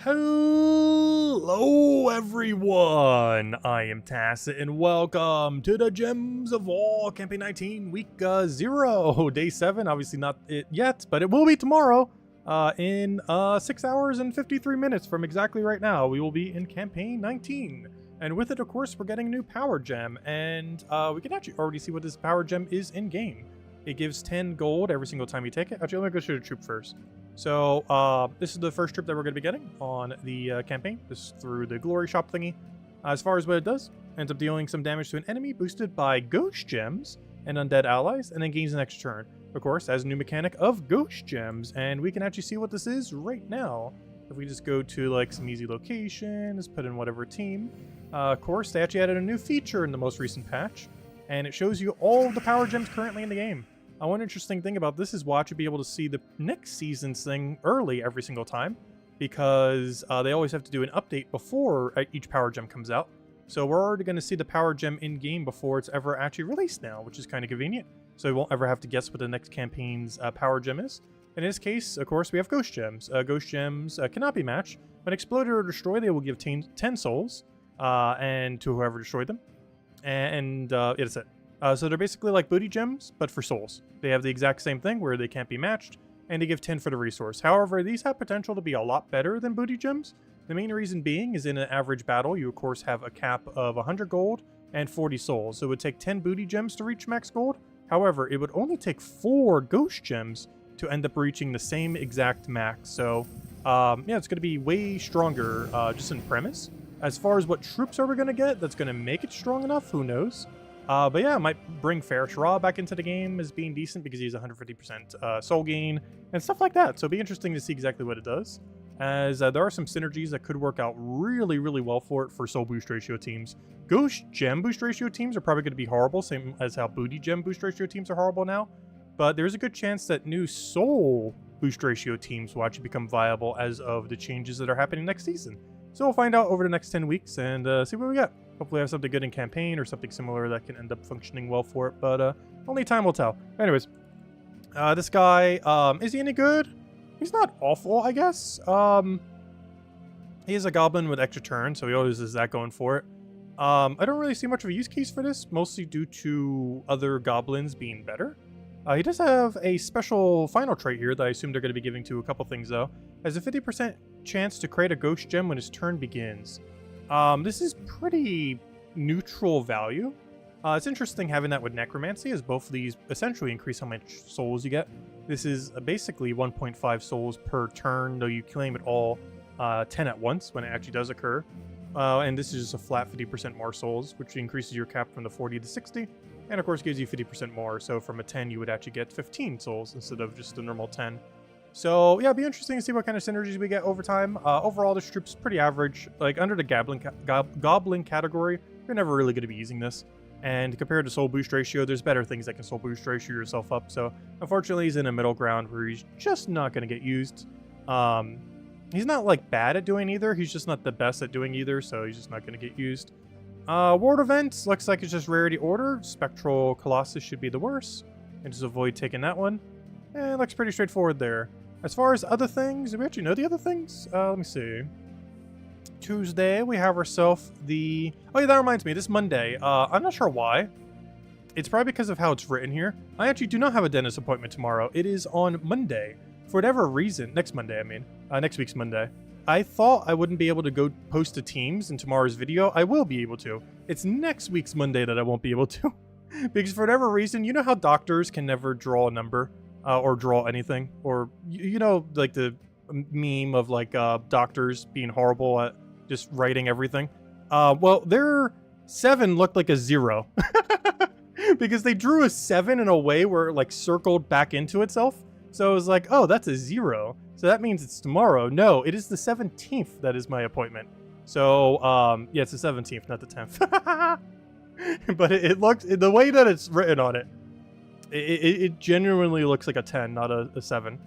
Hello everyone, I am Tacit and welcome to the Gems of War Campaign 19 Week 0, Day 7, obviously not it yet, but it will be tomorrow, in 6 hours and 53 minutes from exactly right now. We will be in Campaign 19, and with it of course we're getting a new Power Gem, and we can actually already see what this Power Gem is in game. It gives 10 gold every single time you take it. Actually, let me go shoot a troop first. So, this is the first trip that we're going to be getting on the campaign. This is through the Glory Shop thingy. As far as what it does, ends up dealing some damage to an enemy boosted by Ghost Gems and Undead Allies, and then gains an extra turn. Of course, as a new mechanic of Ghost Gems, and we can actually see what this is right now. If we just go to like some easy locations, put in whatever team. Of course, they actually added a new feature in the most recent patch, and it shows you all of the Power Gems currently in the game. One interesting thing about this is we'll actually be able to see the next season's thing early every single time, because they always have to do an update before each Power Gem comes out. So we're already going to see the Power Gem in-game before it's ever actually released now, which is kind of convenient. So we won't ever have to guess what the next campaign's Power Gem is. In this case, of course, we have Ghost Gems. Ghost Gems cannot be matched. When exploded or destroyed, they will give 10 souls and to whoever destroyed them. And that's it. So they're basically like booty gems, but for souls. They have the exact same thing where they can't be matched, and they give 10 for the resource. However, these have potential to be a lot better than booty gems. The main reason being is in an average battle, you of course have a cap of 100 gold and 40 souls. So it would take 10 booty gems to reach max gold. However, it would only take 4 ghost gems to end up reaching the same exact max. So yeah, it's going to be way stronger just in premise. As far as what troops are we going to get that's going to make it strong enough, who knows? But yeah, it might bring Fair Ra back into the game as being decent because he's 150% soul gain and stuff like that. So it'll be interesting to see exactly what it does, as there are some synergies that could work out really, really well for it for soul boost ratio teams. Ghost Gem boost ratio teams are probably going to be horrible, same as how Booty Gem boost ratio teams are horrible now. But there's a good chance that new soul boost ratio teams will actually become viable as of the changes that are happening next season. So we'll find out over the next 10 weeks and see what we got. Hopefully have something good in campaign or something similar that can end up functioning well for it, but only time will tell. Anyways, this guy, is he any good? He's not awful, I guess. He is a goblin with extra turn, so he always has that going for it. I don't really see much of a use case for this, mostly due to other goblins being better. He does have a special final trait here that I assume they're going to be giving to a couple things, though. Has a 50% chance to create a ghost gem when his turn begins. This is pretty neutral value. It's interesting having that with Necromancy, as both of these essentially increase how much souls you get. This is basically 1.5 souls per turn, though you claim it all 10 at once when it actually does occur. And this is just a flat 50% more souls, which increases your cap from the 40 to 60, and of course gives you 50% more. So from a 10, you would actually get 15 souls instead of just the normal 10. So yeah, it'd be interesting to see what kind of synergies we get over time. Overall, this troop's pretty average. Like under the goblin category, you're never really going to be using this. And compared to soul boost ratio, there's better things that can soul boost ratio yourself up. So unfortunately, he's in a middle ground where he's just not going to get used. He's not like bad at doing either. He's just not the best at doing either. So he's just not going to get used. Ward events looks like it's just rarity order. Spectral Colossus should be the worst, and just avoid taking that one. And it looks pretty straightforward there. As far as other things, do we actually know the other things? Let me see. Tuesday, we have ourselves the... Oh yeah, that reminds me, this Monday. I'm not sure why. It's probably because of how it's written here. I actually do not have a dentist appointment tomorrow. It is on Monday. For whatever reason, next Monday, I mean. Next week's Monday. I thought I wouldn't be able to go post to Teams in tomorrow's video. I will be able to. It's next week's Monday that I won't be able to. Because for whatever reason, you know how doctors can never draw a number? Or draw anything, or you know, like the meme of like doctors being horrible at just writing everything. Well, their 7 looked like a 0 because they drew a 7 in a way where it like circled back into itself. So it was like, oh, that's a 0. So that means it's tomorrow. No, it is the 17th that is my appointment. So yeah, it's the 17th, not the 10th. But it looked, the way that it's written on it. It genuinely looks like a 10, not a 7.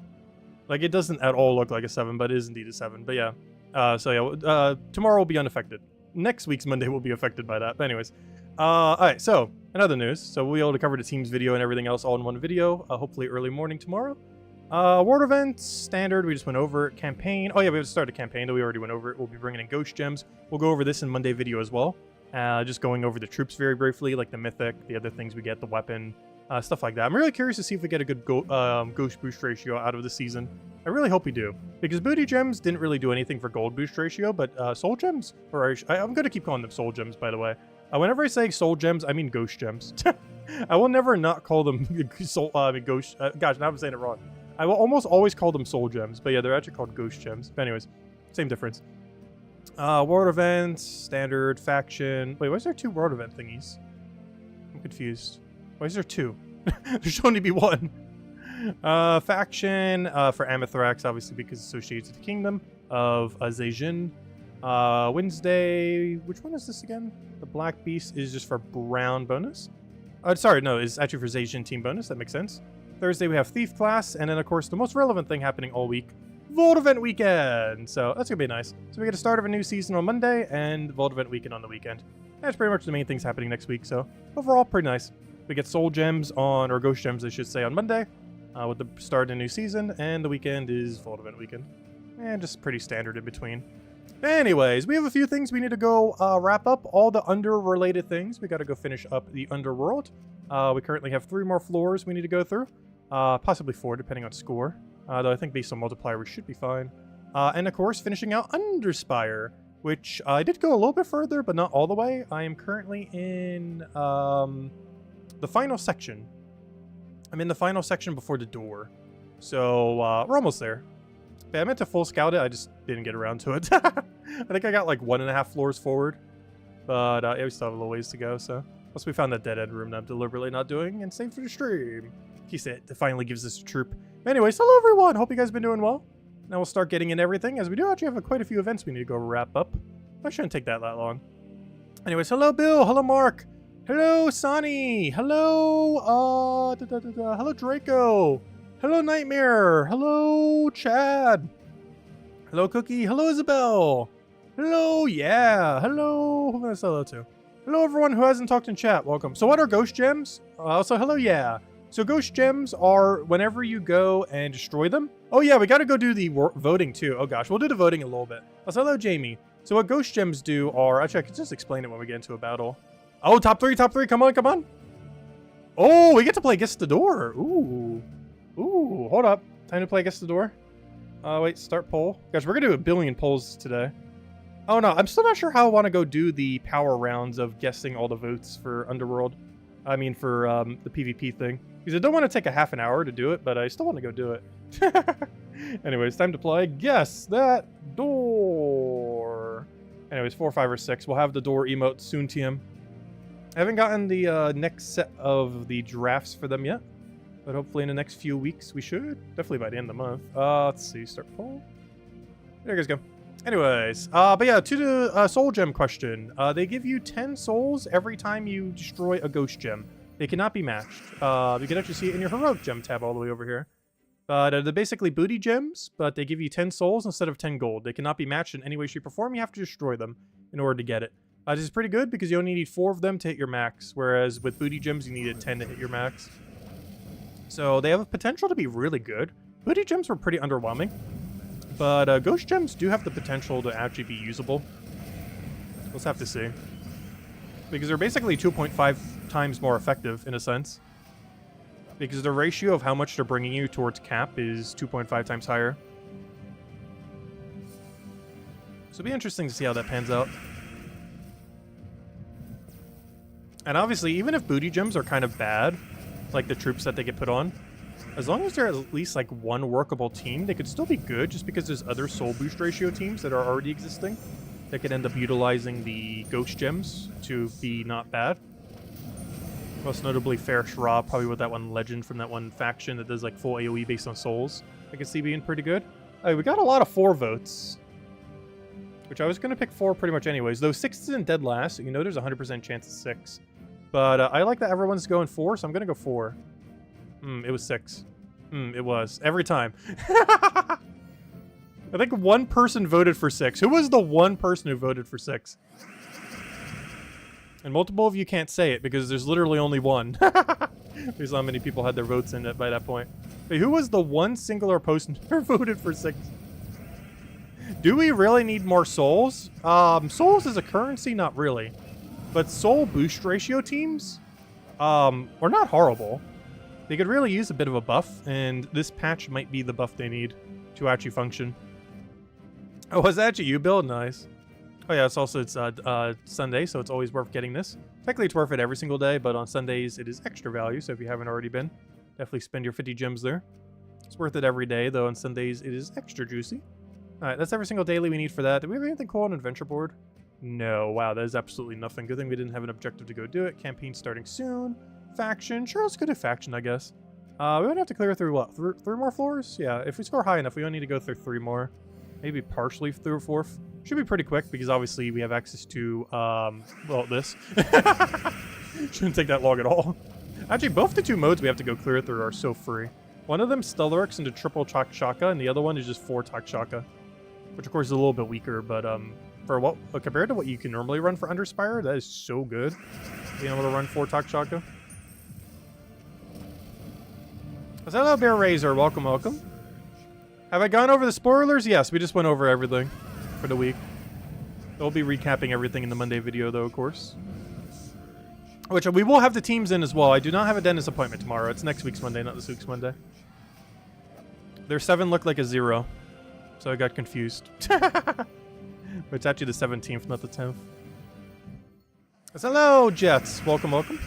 Like, it doesn't at all look like a 7, but it is indeed a 7. But yeah. So yeah, tomorrow will be unaffected. Next week's Monday will be affected by that. But anyways. Alright, so, in other news. So we'll be able to cover the team's video and everything else all in one video. Hopefully early morning tomorrow. World events, standard, we just went over it. Campaign, oh yeah, we have to start a campaign, though we already went over it. We'll be bringing in ghost gems. We'll go over this in Monday video as well. Just going over the troops very briefly, like the mythic, the other things we get, the weapon, stuff like that. I'm really curious to see if we get a good ghost boost ratio out of the season. I really hope we do, because booty gems didn't really do anything for gold boost ratio, but soul gems, or I'm going to keep calling them soul gems, by the way. Whenever I say soul gems, I mean ghost gems. I will never not call them ghost, gosh, now I'm saying it wrong. I will almost always call them soul gems, but yeah, they're actually called ghost gems. But anyways, same difference. World events, standard, faction. Wait, why is there 2 world event thingies? I'm confused. Why is there 2? There should only be 1. Faction for Amethyrax, obviously because associated with the kingdom of Zejin. Wednesday, which one is this again? The Black Beast is just for brown bonus. Sorry, no, it's actually for Zejin team bonus. That makes sense. Thursday we have Thief class, and then of course the most relevant thing happening all week, Vault Event Weekend. So that's gonna be nice. So we get a start of a new season on Monday and Vault Event Weekend on the weekend. That's pretty much the main things happening next week. So overall, pretty nice. We get Soul Gems on, or Ghost Gems, I should say, on Monday with the start of a new season, and the weekend is Vault Event Weekend, and just pretty standard in between. Anyways, we have a few things we need to go wrap up. All the under-related things. We got to go finish up the Underworld. We currently have 3 more floors we need to go through. Possibly 4, depending on score. Though I think based on multiplier, we should be fine. And of course, finishing out Underspire, which I did go a little bit further, but not all the way. I am currently in the final section. I'm in the final section before the door. So we're almost there. But I meant to full scout it, I just didn't get around to it. I think I got like 1.5 floors forward. But yeah, we still have a little ways to go, so. Plus we found that dead end room that I'm deliberately not doing, and same for the stream. He said it finally gives us a troop. Anyways, hello everyone! Hope you guys have been doing well. Now we'll start getting in everything, as we do actually have quite a few events we need to go wrap up. That shouldn't take that long. Anyways, hello Bill, hello Mark, hello Sonny, hello, hello Draco, hello Nightmare, hello Chad, hello Cookie, hello Isabel, hello, yeah, hello, who can I say hello to? Hello everyone who hasn't talked in chat, welcome. So what are ghost gems? Also, hello, yeah. So ghost gems are whenever you go and destroy them. Oh yeah, we gotta go do the voting too. Oh gosh, we'll do the voting in a little bit. Also, hello Jamie. So what ghost gems do are, actually I could just explain it when we get into a battle. Oh, top three, come on, come on. Oh, we get to play Guess the Door. Ooh, hold up. Time to play Guess the Door. Wait, start poll. Guys, we're gonna do 1 billion polls today. Oh no, I'm still not sure how I want to go do the power rounds of guessing all the votes for Underworld. I mean for the PvP thing. Because I don't want to take a half an hour to do it, but I still want to go do it. Anyways, time to play Guess That Door. Anyways, 4, 5, or 6. We'll have the door emote soon, TM. I haven't gotten the next set of the drafts for them yet. But hopefully in the next few weeks we should. Definitely by the end of the month. Let's see, start poll. There you guys go. Anyways, but yeah, to the soul gem question. They give you 10 souls every time you destroy a ghost gem. They cannot be matched. You can actually see it in your heroic gem tab all the way over here. But they're basically booty gems, but they give you 10 souls instead of 10 gold. They cannot be matched in any way, shape, or form. You have to destroy them in order to get it. This is pretty good because you only need 4 of them to hit your max, whereas with booty gems, you needed 10 to hit your max. So they have a potential to be really good. Booty gems were pretty underwhelming. But ghost gems do have the potential to actually be usable. Let's have to see. Because they're basically 2.5 times more effective, in a sense. Because the ratio of how much they're bringing you towards cap is 2.5 times higher. So it'll be interesting to see how that pans out. And obviously, even if booty gems are kind of bad, like the troops that they get put on, as long as they're at least like one workable team, they could still be good just because there's other soul boost ratio teams that are already existing that could end up utilizing the ghost gems to be not bad. Most notably Fair Shra, probably with that one legend from that one faction that does like full AoE based on souls. I can see being pretty good. We got a lot of 4 votes, which I was going to pick 4 pretty much anyways, though 6 isn't dead last, so you know there's a 100% chance of 6. But I like that everyone's going 4, so I'm going to go 4. It was 6. It was. Every time. I think one person voted for 6. Who was the one person who voted for 6? And multiple of you can't say it because there's literally only one. Because how many people had their votes in it by that point. Wait, who was the one singular post voted for 6? Do we really need more souls? Souls is a currency? Not really. But soul boost ratio teams are not horrible. They could really use a bit of a buff, and this patch might be the buff they need to actually function. Oh, was that actually you, Bill? Nice. Oh yeah, it's Sunday, so it's always worth getting this. Technically, it's worth it every single day, but on Sundays, it is extra value, so if you haven't already been, definitely spend your 50 gems there. It's worth it every day, though on Sundays, it is extra juicy. Alright, that's every single daily we need for that. Did we have anything cool on Adventure Board? No. Wow, that is absolutely nothing. Good thing we didn't have an objective to go do it. Campaign starting soon. Faction. Sure, let's go to faction, I guess. We would have to clear through what? Three more floors? Yeah, if we score high enough, we only need to go through 3 more. Maybe partially through a 4th. Should be pretty quick, because obviously we have access to, well, this. Shouldn't take that long at all. Actually, both the 2 modes we have to go clear through are so free. One of them Stellarex into triple Takshaka, and the other one is just 4 Takshaka. Which, of course, is a little bit weaker, but, for what, compared to what you can normally run for Underspire, that is so good. Being able to run 4 Takshaka. Hello, Bear Razor. Welcome, welcome. Have I gone over the spoilers? Yes, we just went over everything for the week. We'll be recapping everything in the Monday video, though, of course. Which we will have the teams in as well. I do not have a dentist appointment tomorrow. It's next week's Monday, not this week's Monday. Their 7 looked like a 0. So I got confused. But it's actually the 17th, not the 10th. Hello, Jets. Welcome, welcome.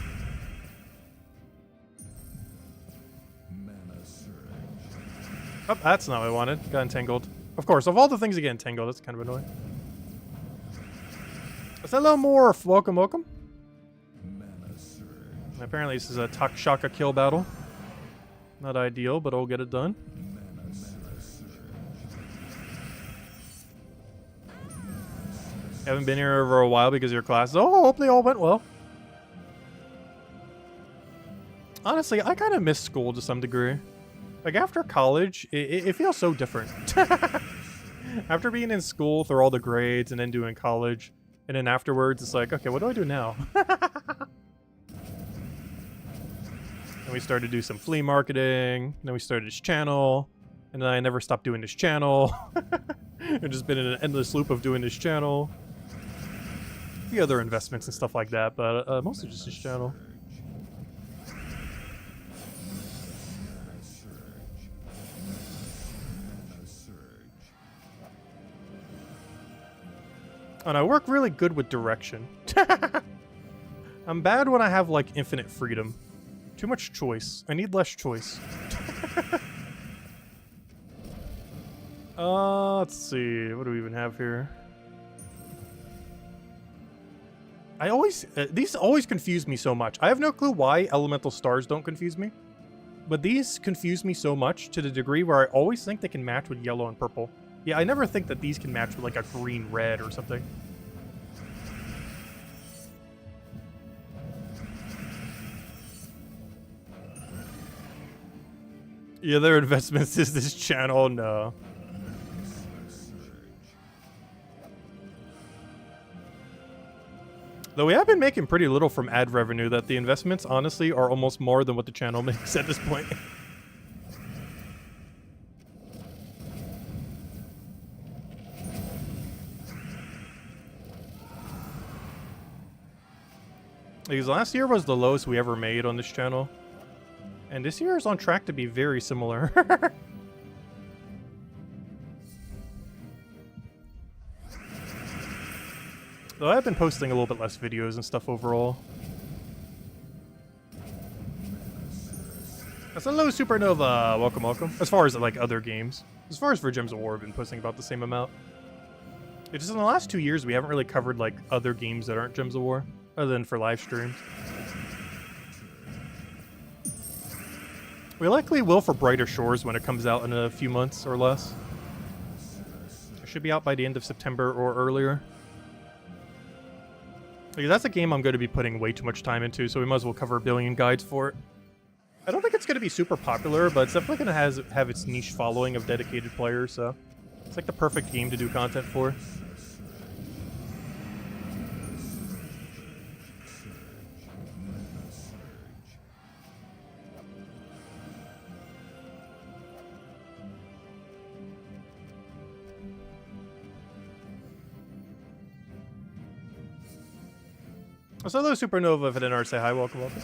Oh, that's not what I wanted. Got entangled. Of course, of all the things that get entangled, that's kind of annoying. Hello, Morph. Welcome, welcome. Apparently this is a Takshaka kill battle. Not ideal, but I'll get it done. Haven't been here over a while because of your classes. Oh, hope they all went well. Honestly, I kind of miss school to some degree. Like, after college, it feels so different. After being in school through all the grades and then doing college, and then afterwards, it's like, okay, what do I do now? And we started to do some flea marketing, and then we started this channel, and then I never stopped doing this channel. I've just been in an endless loop of doing this channel. A few other investments and stuff like that, but mostly just this channel. And I work really good with direction. I'm bad when I have, like, infinite freedom. Too much choice. I need less choice. Let's see. What do we even have here? I always... these always confuse me so much. I have no clue why elemental stars don't confuse me. But these confuse me so much to the degree where I always think they can match with yellow and purple. Yeah, I never think that these can match with, like, a green-red or something. Yeah, their investments is this channel. No. Though we have been making pretty little from ad revenue, that the investments, honestly, are almost more than what the channel makes at this point. Because last year was the lowest we ever made on this channel. And this year is on track to be very similar. Though I've been posting a little bit less videos and stuff overall. Hello, Supernova! Welcome, welcome. As far as, like, other games. As far as for Gems of War, I've been posting about the same amount. It's just in the last 2 years, we haven't really covered, like, other games that aren't Gems of War. Other than for live streams. We likely will for Brighter Shores when it comes out in a few months or less. It should be out by the end of September or earlier. Because that's a game I'm going to be putting way too much time into, so we might as well cover a billion guides for it. I don't think it's going to be super popular, but it's definitely going to have its niche following of dedicated players, so... It's like the perfect game to do content for. What's hello, Supernova? If I didn't already say hi, welcome, welcome.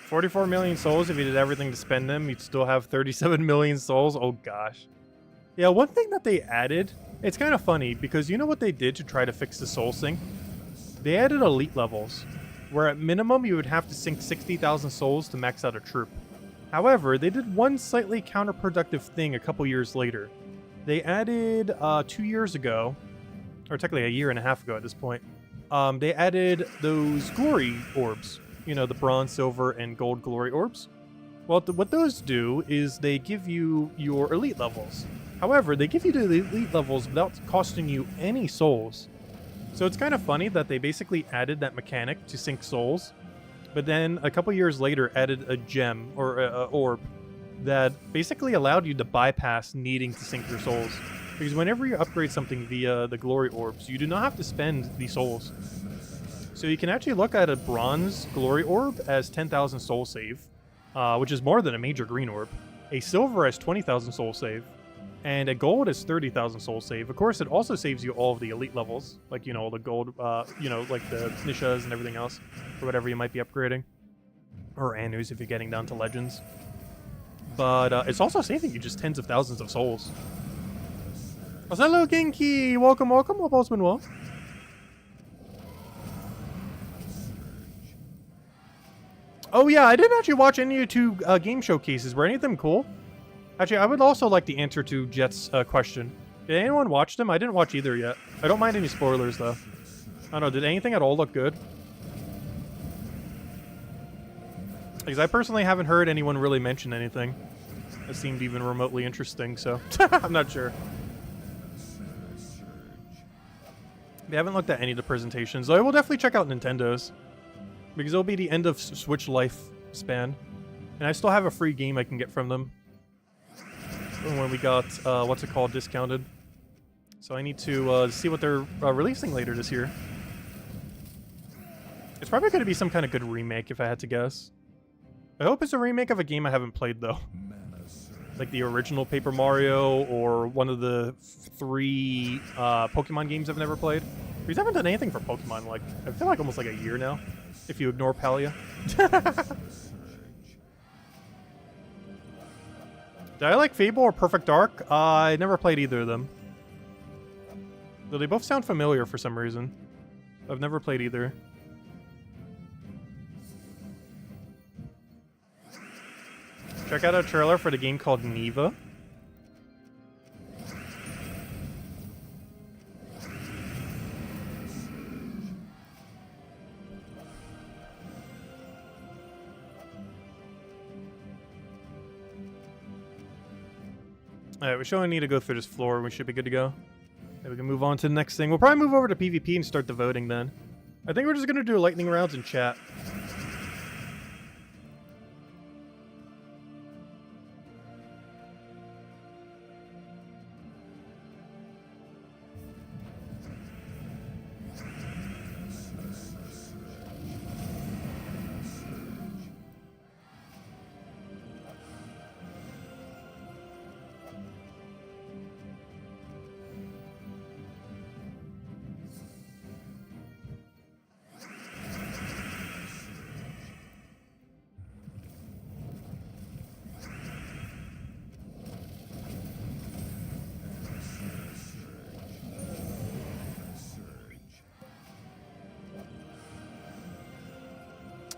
$44 million souls. If you did everything to spend them, you'd still have 37 million souls. Oh gosh. Yeah, one thing that they added, it's kind of funny because you know what they did to try to fix the soul sink? They added elite levels, where at minimum you would have to sink 60,000 souls to max out a troop. However, they did one slightly counterproductive thing a couple years later. They added 2 years ago, or technically a year and a half ago at this point, they added those glory orbs. You know, the bronze, silver, and gold glory orbs. Well, what those do is they give you your elite levels. However, they give you the elite levels without costing you any souls. So it's kind of funny that they basically added that mechanic to sink souls, but then a couple years later added a gem, or a orb, that basically allowed you to bypass needing to sink your souls. Because whenever you upgrade something via the glory orbs, you do not have to spend the souls. So you can actually look at a bronze glory orb as 10,000 soul save, which is more than a major green orb. A silver as 20,000 soul save, and a gold as 30,000 soul save. Of course, it also saves you all of the elite levels, like, you know, the gold, you know, like the Nishas and everything else, or whatever you might be upgrading. Or Anus if you're getting down to legends. But it's also saving you just tens of thousands of souls. Oh, hello, Genki! Welcome, welcome. Hope all's been well. Oh yeah, I didn't actually watch any of your two game showcases. Were any of them cool? Actually, I would also like the answer to Jet's question. Did anyone watch them? I didn't watch either yet. I don't mind any spoilers, though. I don't know, did anything at all look good? Because I personally haven't heard anyone really mention anything that seemed even remotely interesting, so I'm not sure. We haven't looked at any of the presentations, though I will definitely check out Nintendo's. Because it'll be the end of Switch life span. And I still have a free game I can get from them. When we got, what's it called, discounted. So I need to see what they're releasing later this year. It's probably going to be some kind of good remake, if I had to guess. I hope it's a remake of a game I haven't played, though. Like the original Paper Mario, or one of the 3 Pokemon games I've never played. Because I haven't done anything for Pokemon, like, I feel like almost like a year now. If you ignore Palia. Did I like Fable or Perfect Dark? I never played either of them. Though they both sound familiar for some reason. I've never played either. Check out a trailer for the game called Neva. Alright, we should only need to go through this floor. We should be good to go. Then we can move on to the next thing. We'll probably move over to PvP and start the voting then. I think we're just going to do lightning rounds and chat.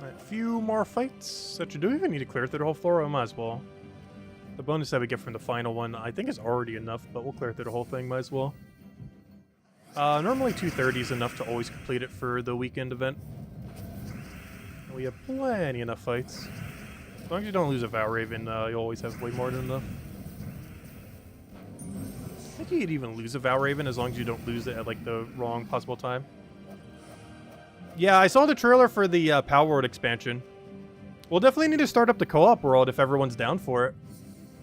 Alright, few more fights. Actually, do we even need to clear through the whole floor? I might as well. The bonus that we get from the final one, I think, is already enough, but we'll clear through the whole thing, might as well. Normally 230 is enough to always complete it for the weekend event. And we have plenty enough fights. As long as you don't lose a Valraven, you'll always have way more than enough. Hey, think you could even lose a Valraven as long as you don't lose it at like the wrong possible time. Yeah, I saw the trailer for the Palworld expansion. We'll definitely need to start up the co-op world if everyone's down for it.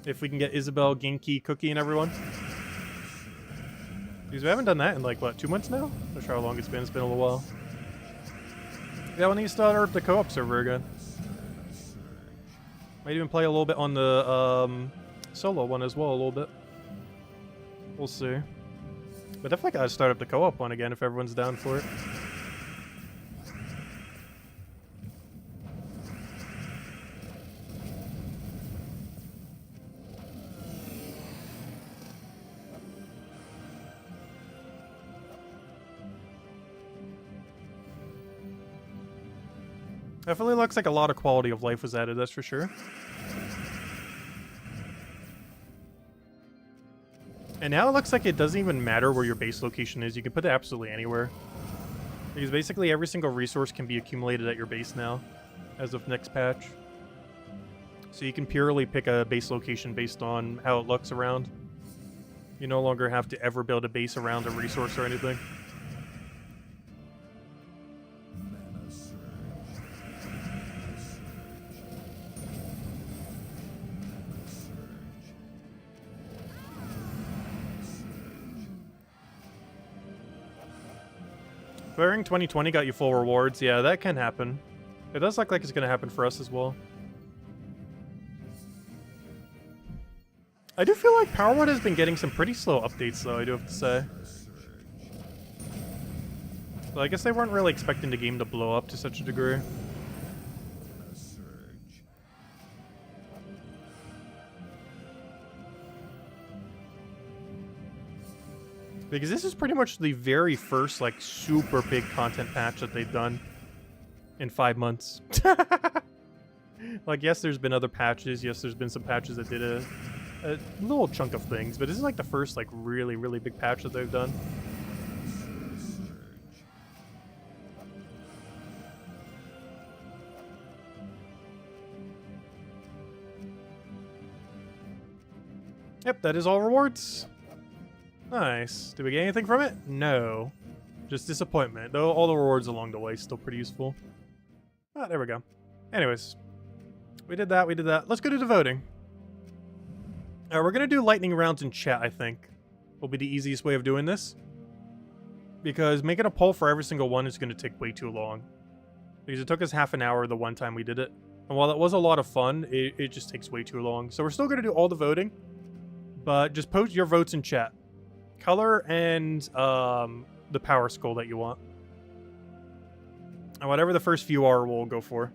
If we can get Isabelle, Genki, Cookie, and everyone. Because we haven't done that in like, what, 2 months now? Not sure how long it's been. It's been a little while. Yeah, we'll need to start up the co-op server again. Might even play a little bit on the solo one as well, a little bit. We'll see. But definitely gotta start up the co-op one again if everyone's down for it. Definitely looks like a lot of quality of life was added, that's for sure. And now it looks like it doesn't even matter where your base location is. You can put it absolutely anywhere. Because basically every single resource can be accumulated at your base now, as of next patch. So you can purely pick a base location based on how it looks around. You no longer have to ever build a base around a resource or anything. Wearing 2020 got you full rewards. Yeah, that can happen. It does look like it's going to happen for us as well. I do feel like Palworld has been getting some pretty slow updates, though, I do have to say. So I guess they weren't really expecting the game to blow up to such a degree. Because this is pretty much the very first, like, super big content patch that they've done in 5 months. Like, yes, there's been other patches. Yes, there's been some patches that did a little chunk of things. But this is, like, the first, like, really, really big patch that they've done. Yep, that is all rewards. Nice. Did we get anything from it? No. Just disappointment. Though all the rewards along the way still pretty useful. Ah, there we go. Anyways. We did that, we did that. Let's go do the voting. We're gonna do lightning rounds in chat, I think. Will be the easiest way of doing this. Because making a poll for every single one is gonna take way too long. Because it took us half an hour the one time we did it. And while that was a lot of fun, it just takes way too long. So we're still gonna do all the voting. But just post your votes in chat. Color and the power skull that you want. And whatever the first few are, we'll go for.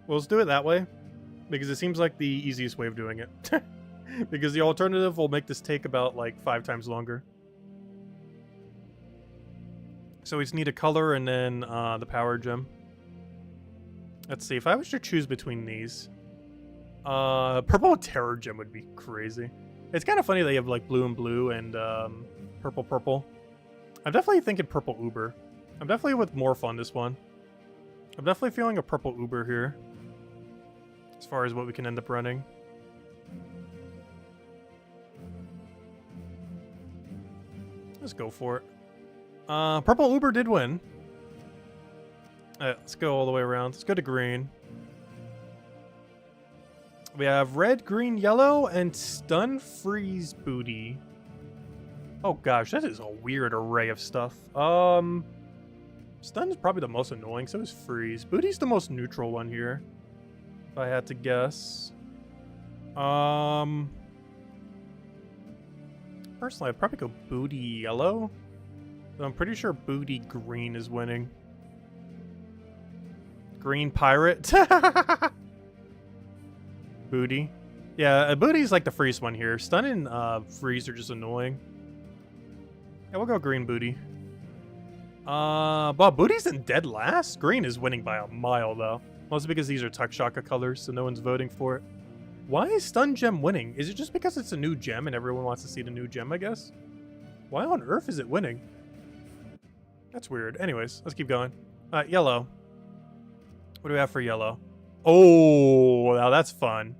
We'll just do it that way. Because it seems like the easiest way of doing it. Because the alternative will make this take about like 5 times longer. So we just need a color and then the power gem. Let's see, if I was to choose between these. Purple Terror Gem would be crazy. It's kind of funny that you have like blue and blue and purple. I'm definitely thinking purple Uber. I'm definitely with Morph on this one. I'm definitely feeling a purple Uber here. As far as what we can end up running. Let's go for it. Purple Uber did win. Let's go all the way around. Let's go to green. We have red, green, yellow, and stun, freeze, booty. Oh gosh, that is a weird array of stuff. Stun is probably the most annoying, so is freeze. Booty's the most neutral one here, if I had to guess. Personally, I'd probably go booty yellow. But I'm pretty sure booty green is winning. Green pirate. Booty. Yeah, booty's like the freeze one here. Stun and freeze are just annoying. Yeah, we'll go green booty. But booty's in dead last. Green is winning by a mile though. Mostly because these are Tuckshaka colors, so no one's voting for it. Why is stun gem winning? Is it just because it's a new gem and everyone wants to see the new gem, I guess? Why on earth is it winning? That's weird. Anyways, let's keep going. Yellow. What do we have for yellow? Oh, now that's fun.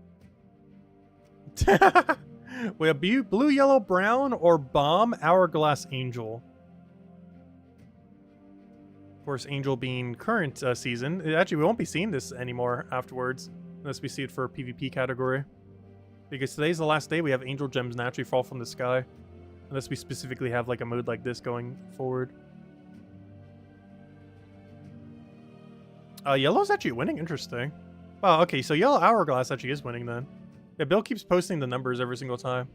We have blue, yellow, brown, or bomb, hourglass, angel. Of course, angel being current season. Actually, we won't be seeing this anymore afterwards, unless we see it for a PvP category. Because today's the last day we have angel gems naturally fall from the sky. Unless we specifically have like a mode like this going forward. Yellow's actually winning. Interesting. Oh, okay, so yellow hourglass actually is winning then. Yeah, Bill keeps posting the numbers every single time.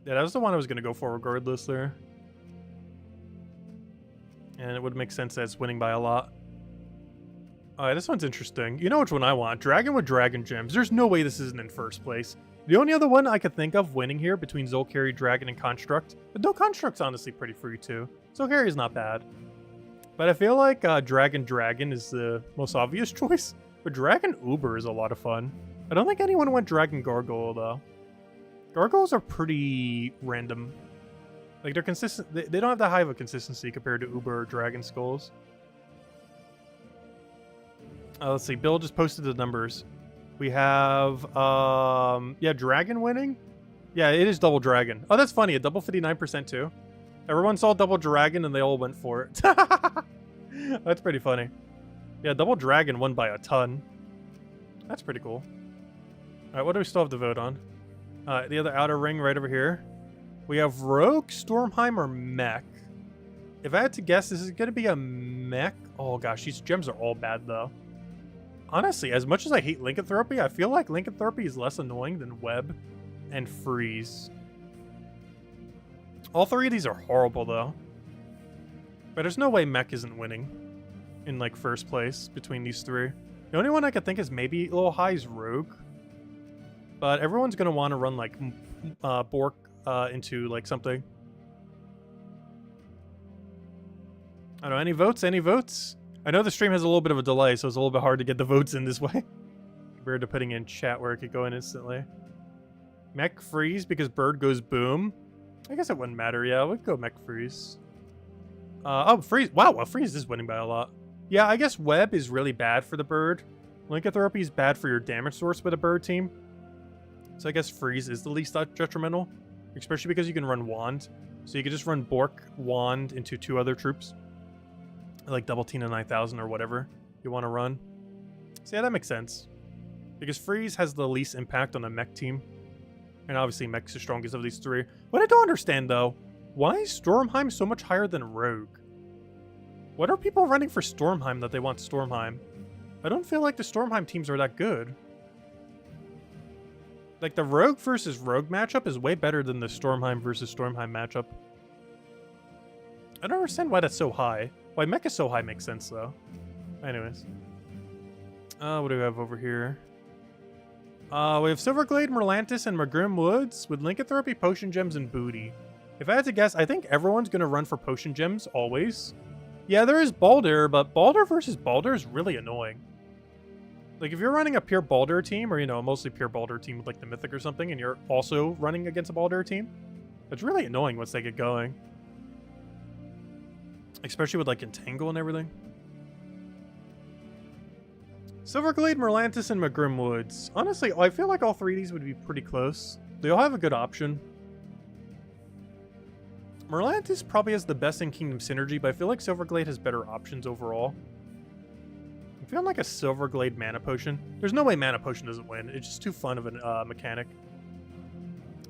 Yeah, that was the one I was going to go for regardless there. And it would make sense that it's winning by a lot. Alright, this one's interesting. You know which one I want. Dragon with Dragon Gems. There's no way this isn't in first place. The only other one I could think of winning here between Zolkari, Dragon, and Construct. But no, Construct's honestly pretty free too. Zolkari is not bad. But I feel like Dragon is the most obvious choice. But Dragon Uber is a lot of fun. I don't think anyone went Dragon Gargoyle though. Gargoyles are pretty random. Like they're consistent. They don't have that high of a consistency compared to Uber or Dragon Skulls. Let's see. Bill just posted the numbers. We have, yeah, Dragon winning. Yeah, it is Double Dragon. Oh, that's funny. A double 59% too. Everyone saw Double Dragon and they all went for it. That's pretty funny. Yeah, Double Dragon won by a ton. That's pretty cool. All right, what do we still have to vote on? The other outer ring right over here. We have Rogue, Stormheim, or Mech. If I had to guess, this is going to be a Mech. Oh gosh, these gems are all bad though. Honestly, as much as I hate Lycanthropy, I feel like Lycanthropy is less annoying than Web and Freeze. All three of these are horrible though. But there's no way Mech isn't winning in like first place between these three. The only one I could think is maybe a little high is Rogue. But everyone's going to want to run like Bork into like something. I don't know, any votes? Any votes? I know the stream has a little bit of a delay, so it's a little bit hard to get the votes in this way. Compared to putting in chat where it could go in instantly. Mech Freeze because Bird goes boom. I guess it wouldn't matter. Yeah, we'd go Mech Freeze. Oh, Freeze. Wow, well, Freeze is winning by a lot. Yeah, I guess Web is really bad for the Bird. Lycanthropy is bad for your damage source with a Bird team. So I guess Freeze is the least detrimental. Especially because you can run Wand. So you can just run Bork, Wand into two other troops. Like Double Tina 9000 or whatever you want to run. So yeah, that makes sense. Because Freeze has the least impact on a Mech team. And obviously Mech's the strongest of these three. What I don't understand though, why is Stormheim so much higher than Rogue? What are people running for Stormheim that they want Stormheim? I don't feel like the Stormheim teams are that good. Like the Rogue versus Rogue matchup is way better than the Stormheim versus Stormheim matchup. I don't understand why that's so high. Why Mech is so high makes sense though. Anyways. What do we have over here? We have Silverglade, Merlantis, and Magrim Woods with Lycanthropy, Potion Gems, and Booty. If I had to guess, I think everyone's going to run for Potion Gems, always. Yeah, there is Baldur, but Baldur versus Baldur is really annoying. Like, if you're running a pure Baldur team, or, you know, mostly pure Baldur team with, like, the Mythic or something, and you're also running against a Baldur team, it's really annoying once they get going. Especially with, like, Entangle and everything. Silverglade, Merlantis, and Magrim Woods. Honestly, I feel like all three of these would be pretty close. They all have a good option. Merlantis probably has the best in Kingdom Synergy, but I feel like Silverglade has better options overall. I'm feeling like a Silverglade Mana Potion. There's no way Mana Potion doesn't win. It's just too fun of a mechanic.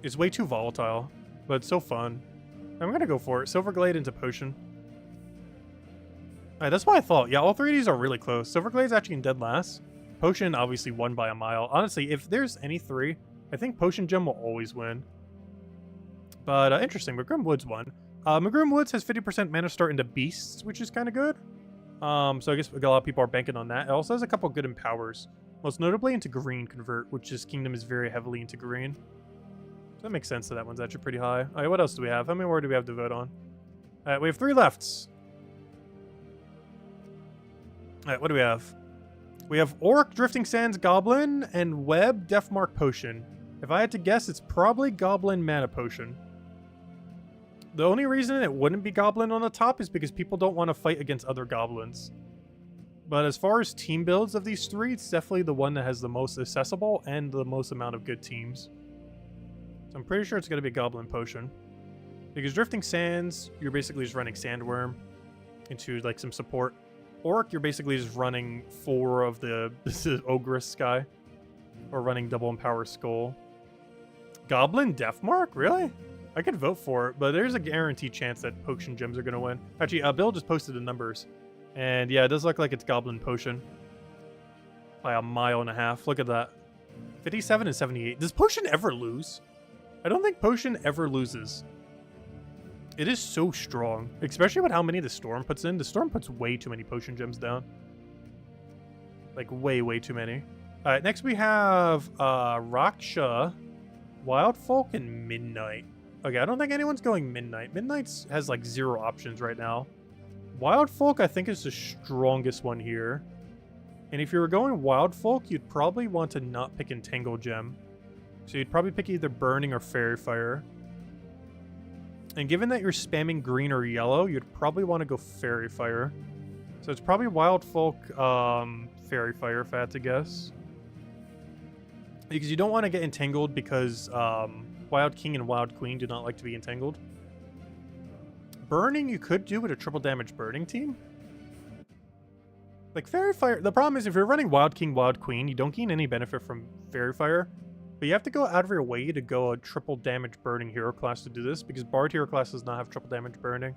It's way too volatile, but it's so fun. I'm gonna go for it. Silverglade into Potion. Alright, that's what I thought. Yeah, all three of these are really close. Silverglade's actually in dead last. Potion obviously won by a mile. Honestly, if there's any three, I think Potion Gem will always win. But interesting, Magrim Woods won. Magrim Woods has 50% mana start into Beasts, which is kind of good. So I guess a lot of people are banking on that. It also has a couple good empowers. Most notably into Green Convert, which is Kingdom is very heavily into Green. So that makes sense that that one's actually pretty high. Alright, what else do we have? How many more do we have to vote on? Alright, we have 3 lefts. Alright, what do we have? We have Orc, Drifting Sands, Goblin, and Web, Deathmark Potion. If I had to guess, it's probably Goblin Mana Potion. The only reason it wouldn't be Goblin on the top is because people don't want to fight against other Goblins. But as far as team builds of these three, it's definitely the one that has the most accessible and the most amount of good teams. I'm pretty sure it's going to be Goblin Potion. Because Drifting Sands, you're basically just running Sandworm into like some support. Orc, you're basically just running 4 of the Ogress guy. Or running Double Empower Skull. Goblin Deathmark? Really? I could vote for it, but there's a guaranteed chance that Potion Gems are going to win. Actually, Bill just posted the numbers. And yeah, it does look like it's Goblin Potion. By a mile and a half. Look at that. 57 and 78. Does Potion ever lose? I don't think Potion ever loses. It is so strong. Especially with how many the Storm puts in. The Storm puts way too many Potion Gems down. Like, way too many. Alright, next we have Raksha, Wild Folk, and Midnight. Okay, I don't think anyone's going Midnight. Midnight has like 0 options right now. Wild Folk, I think, is the strongest one here. And if you were going Wild Folk, you'd probably want to not pick Entangle Gem. So you'd probably pick either Burning or Fairy Fire. And given that you're spamming green or yellow, you'd probably want to go Fairy Fire. So it's probably Wild Folk, Fairy Fire, if I had to guess. Because you don't want to get entangled because Wild King and Wild Queen do not like to be entangled. Burning you could do with a triple damage burning team. Like Fairy Fire, the problem is if you're running Wild King, Wild Queen, you don't gain any benefit from Fairy Fire. But you have to go out of your way to go a triple damage burning hero class to do this because Bard hero class does not have triple damage burning.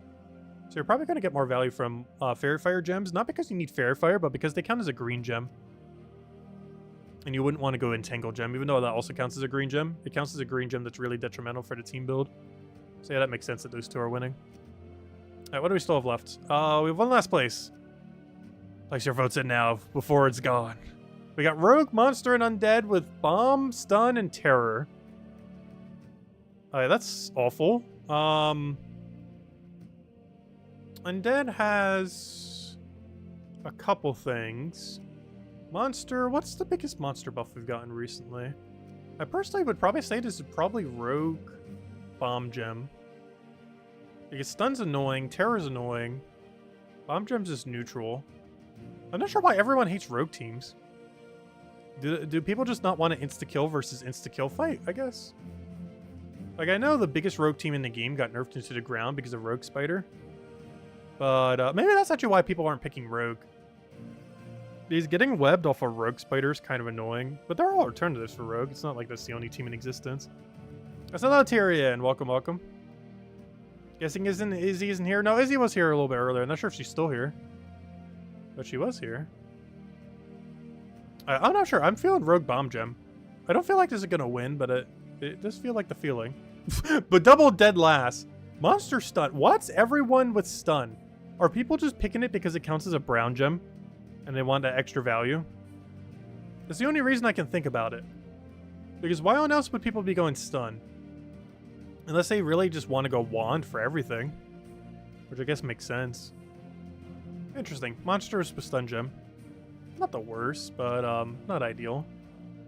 So you're probably going to get more value from Fairy Fire gems, not because you need Fairy Fire, but because they count as a green gem. And you wouldn't want to go Entangle Gem, even though that also counts as a green gem. It counts as a green gem that's really detrimental for the team build. So yeah, that makes sense that those 2 are winning. Alright, what do we still have left? We have one last place. Place your votes in now, before it's gone. We got Rogue, Monster, and Undead with Bomb, Stun, and Terror. Alright, that's awful. Undead has a couple things. Monster, what's the biggest monster buff we've gotten recently? I personally would probably say this is probably Rogue Bomb Gem. Because Stun's annoying, Terror's annoying. Bomb Gem's is neutral. I'm not sure why everyone hates Rogue teams. Do people just not want to insta-kill versus insta-kill fight, I guess? Like, I know the biggest Rogue team in the game got nerfed into the ground because of Rogue Spider. But maybe that's actually why people aren't picking Rogue. Because getting webbed off a Rogue Spider is kind of annoying. But there are alternatives for Rogue. It's not like that's the only team in existence. Hello, Tyrion. Welcome, welcome. Guessing Izzy isn't here? No, Izzy was here a little bit earlier. I'm not sure if she's still here. But she was here. I'm not sure. I'm feeling Rogue Bomb Gem. I don't feel like this is going to win, but it does feel like the feeling. But double dead last. Monster Stun. What's everyone with Stun? Are people just picking it because it counts as a brown gem? And they want that extra value? That's the only reason I can think about it. Because why on else would people be going Stun? Unless they really just want to go Wand for everything. Which I guess makes sense. Interesting. Monsters with Stun Gem. Not the worst, but not ideal.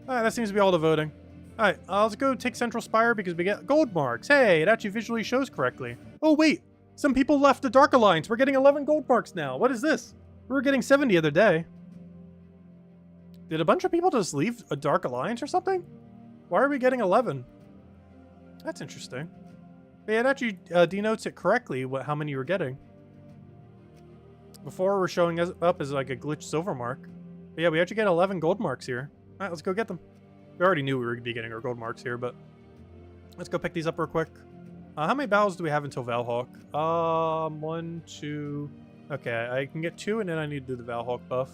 Alright, that seems to be all the voting. Alright, let's go take Central Spire because we get gold marks. Hey, it actually visually shows correctly. Oh wait, some people left the Dark Alliance. We're getting 11 gold marks now. What is this? We were getting 70 the other day. Did a bunch of people just leave a Dark Alliance or something? Why are we getting 11? That's interesting. But yeah, it actually denotes it correctly how many you were getting. Before we're showing us up as like a glitch silver mark. But yeah, we actually get 11 gold marks here. Alright, let's go get them. We already knew we were going to be getting our gold marks here, but let's go pick these up real quick. How many battles do we have until Valhawk? 1, 2... Okay, I can get 2, and then I need to do the Valhawk buff.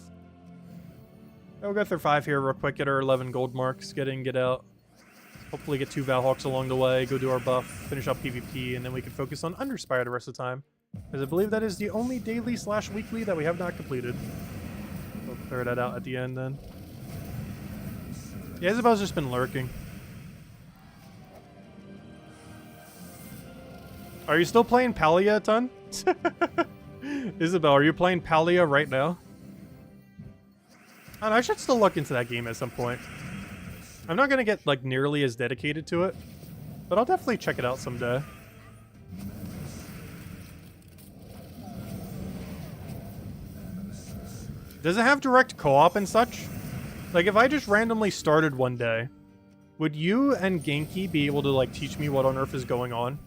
We'll go through 5 here real quick, get our 11 gold marks, get in, get out. Hopefully get 2 Valhawks along the way, go do our buff, finish up PvP, and then we can focus on Underspire the rest of the time. Because I believe that is the only daily/weekly that we have not completed. We'll clear that out at the end then. Yeah, Isabel's just been lurking. Are you still playing Palia a ton? Isabel, are you playing Palia right now? I don't know, I should still look into that game at some point. I'm not going to get like nearly as dedicated to it, but I'll definitely check it out someday. Does it have direct co-op and such? Like if I just randomly started one day Would you and Genki be able to, like, teach me what on earth is going on?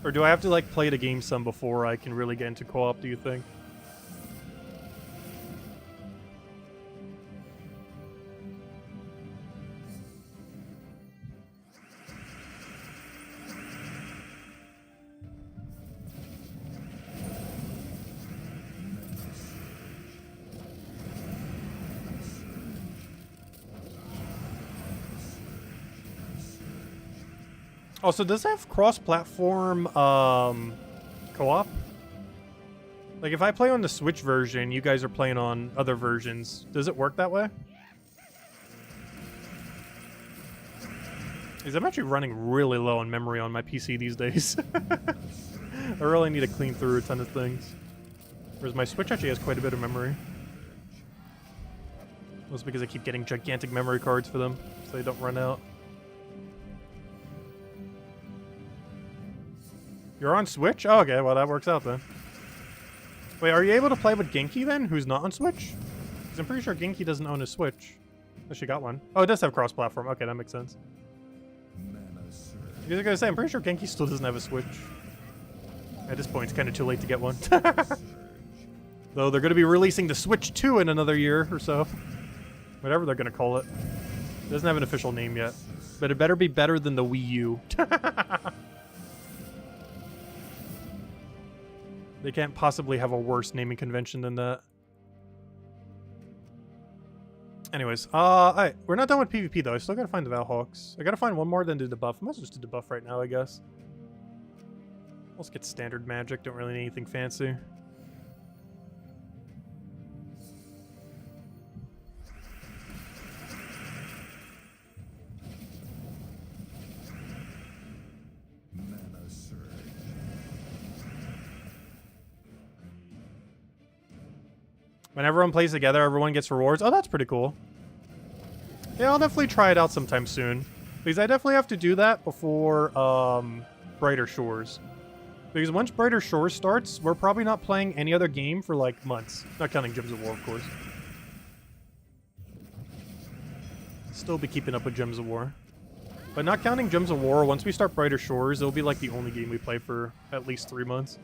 Or do I have to, like, play the game some before I can really get into co-op, do you think? Also, does it have cross-platform co-op? Like, if I play on the Switch version, you guys are playing on other versions. Does it work that way? Because I'm actually running really low on memory on my PC these days. I really need to clean through a ton of things. Whereas my Switch actually has quite a bit of memory. That's because I keep getting gigantic memory cards for them, so they don't run out. You're on Switch? Oh, okay, well that works out then. Wait, are you able to play with Genki then, who's not on Switch? Because I'm pretty sure Genki doesn't own a Switch. Oh, she got one. Oh, it does have cross-platform. Okay, that makes sense. I was gonna say, I'm pretty sure Genki still doesn't have a Switch. At this point, it's kind of too late to get one. Though they're gonna be releasing the Switch 2 in another year or so. Whatever they're gonna call it. It doesn't have an official name yet. But it better be better than the Wii U. They can't possibly have a worse naming convention than that. Anyways, alright, we're not done with PvP though. I still gotta find the Valhawks. I gotta find one more, then do the buff. I might as well just do the buff right now, I guess. Let's get standard magic. Don't really need anything fancy. When everyone plays together, everyone gets rewards. Oh, that's pretty cool. Yeah, I'll definitely try it out sometime soon. Because I definitely have to do that before Brighter Shores. Because once Brighter Shores starts, we're probably not playing any other game for like months. Not counting Gems of War, of course. Still be keeping up with Gems of War. But not counting Gems of War, once we start Brighter Shores, it'll be like the only game we play for at least 3 months.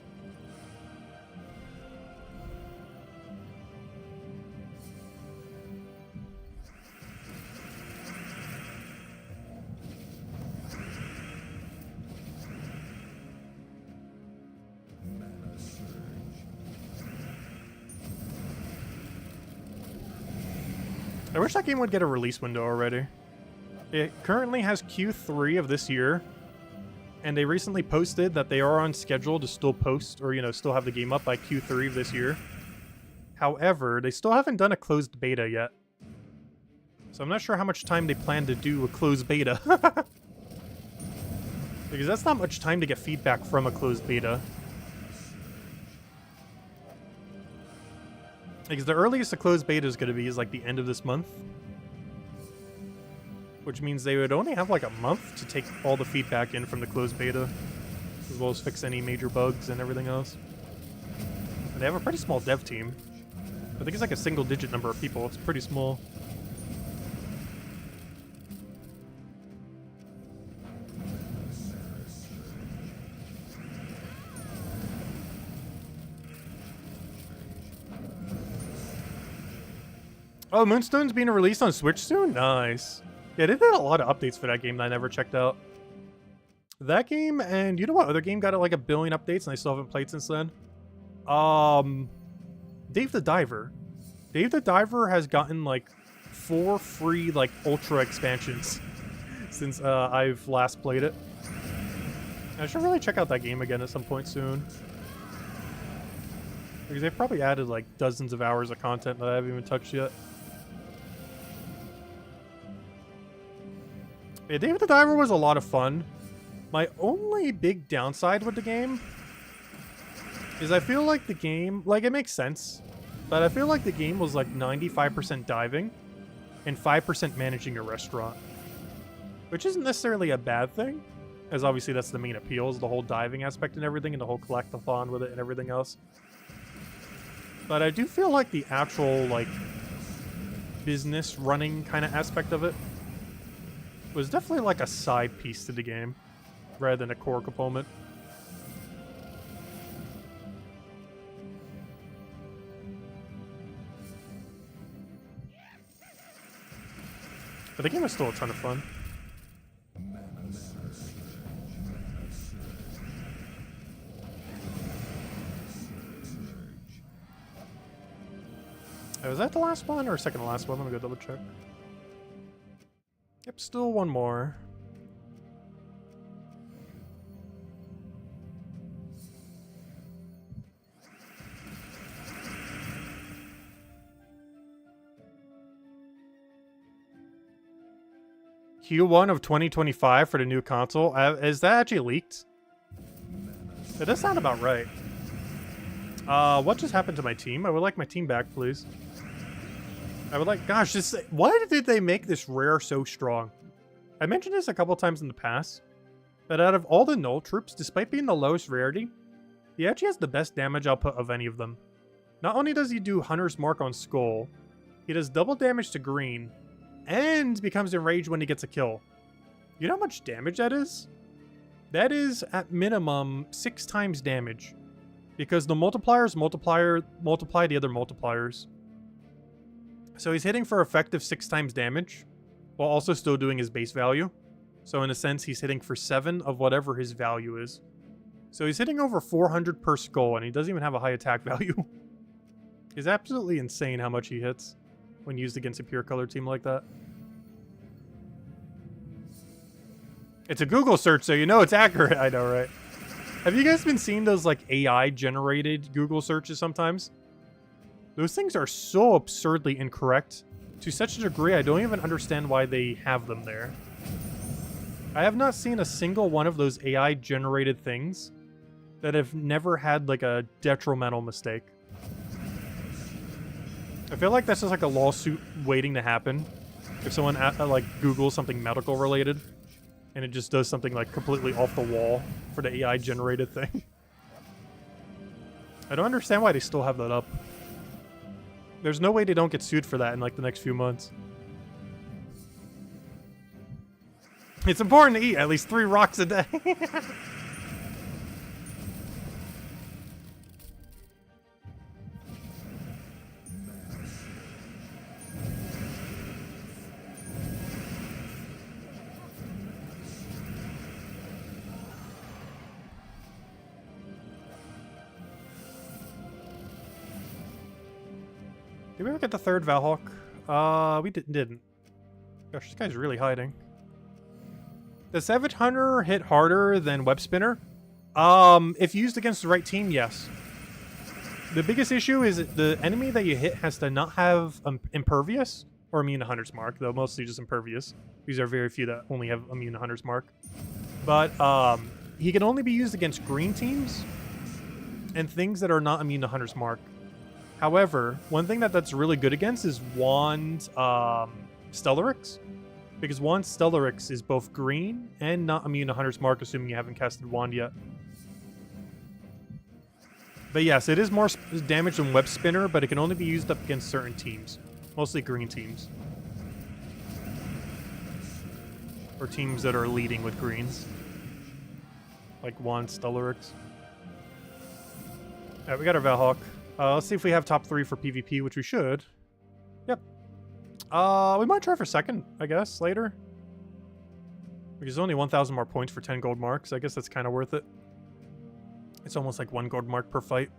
I wish that game would get a release window already. It currently has Q3 of this year, and they recently posted that they are on schedule to still post, or, you know, still have the game up by Q3 of this year. However, they still haven't done a closed beta yet. So I'm not sure how much time they plan to do a closed beta. Because that's not much time to get feedback from a closed beta. Because the earliest a closed beta is going to be is like the end of this month. Which means they would only have like a month to take all the feedback in from the closed beta. As well as fix any major bugs and everything else. And they have a pretty small dev team. I think it's like a single-digit number of people. It's pretty small. Oh, Moonstone's being released on Switch soon? Nice. Yeah, they did a lot of updates for that game that I never checked out. That game, and you know what other game got like 1 billion updates and I still haven't played since then? Dave the Diver. Dave the Diver has gotten like 4 free like ultra expansions since I've last played it. I should really check out that game again at some point soon. Because they've probably added like dozens of hours of content that I haven't even touched yet. Yeah, Dave the Diver was a lot of fun. My only big downside with the game is I feel like the game, like it makes sense, but I feel like the game was like 95% diving and 5% managing a restaurant. Which isn't necessarily a bad thing, as obviously that's the main appeal, is the whole diving aspect and everything, and the whole collectathon with it and everything else. But I do feel like the actual, like, business running kind of aspect of it was definitely like a side piece to the game rather than a core component. But the game was still a ton of fun. Was that the last one or second to last one? Let me go double check. Yep, still one more. Q1 of 2025 for the new console. Is that actually leaked? It does sound about right. What just happened to my team? I would like my team back, please. I would like... Gosh, this... Why did they make this rare so strong? I mentioned this a couple times in the past, but out of all the null troops, despite being the lowest rarity, he actually has the best damage output of any of them. Not only does he do Hunter's Mark on Skull, he does double damage to green, and becomes enraged when he gets a kill. You know how much damage that is? That is, at minimum, 6 times damage. Because the multipliers multiply the other multipliers. So he's hitting for effective 6 times damage, while also still doing his base value. So in a sense, he's hitting for 7 of whatever his value is. So he's hitting over 400 per skull, and he doesn't even have a high attack value. It's absolutely insane how much he hits when used against a pure color team like that. It's a Google search, so you know it's accurate. I know, right? Have you guys been seeing those, like, AI-generated Google searches sometimes? Those things are so absurdly incorrect. To such a degree, I don't even understand why they have them there. I have not seen a single one of those AI-generated things that have never had, like, a detrimental mistake. I feel like that's just, like, a lawsuit waiting to happen. If someone, like, Googles something medical-related, and it just does something, like, completely off the wall for the AI-generated thing. I don't understand why they still have that up. There's no way they don't get sued for that in, like, the next few months. It's important to eat at least 3 rocks a day. Did we ever get the 3rd Valhawk? We didn't. Gosh, this guy's really hiding. Does Savage Hunter hit harder than Web Spinner? If used against the right team, yes. The biggest issue is that the enemy that you hit has to not have Impervious or Immune to Hunter's Mark, though mostly just Impervious. These are very few that only have Immune to Hunter's Mark. But he can only be used against green teams and things that are not immune to Hunter's Mark. However, one thing that's really good against is Wand Stellaryx. Because Wand Stellaryx is both green and not immune to Hunter's Mark, assuming you haven't casted Wand yet. But yes, it is more damage than Web Spinner, but it can only be used up against certain teams. Mostly green teams. Or teams that are leading with greens. Like Wand Stellaryx. Alright, we got our Valhawk. Let's see if we have top 3 for PvP, which we should. Yep. We might try for 2nd, I guess, later. Because only 1,000 more points for 10 gold marks. I guess that's kind of worth it. It's almost like 1 gold mark per fight.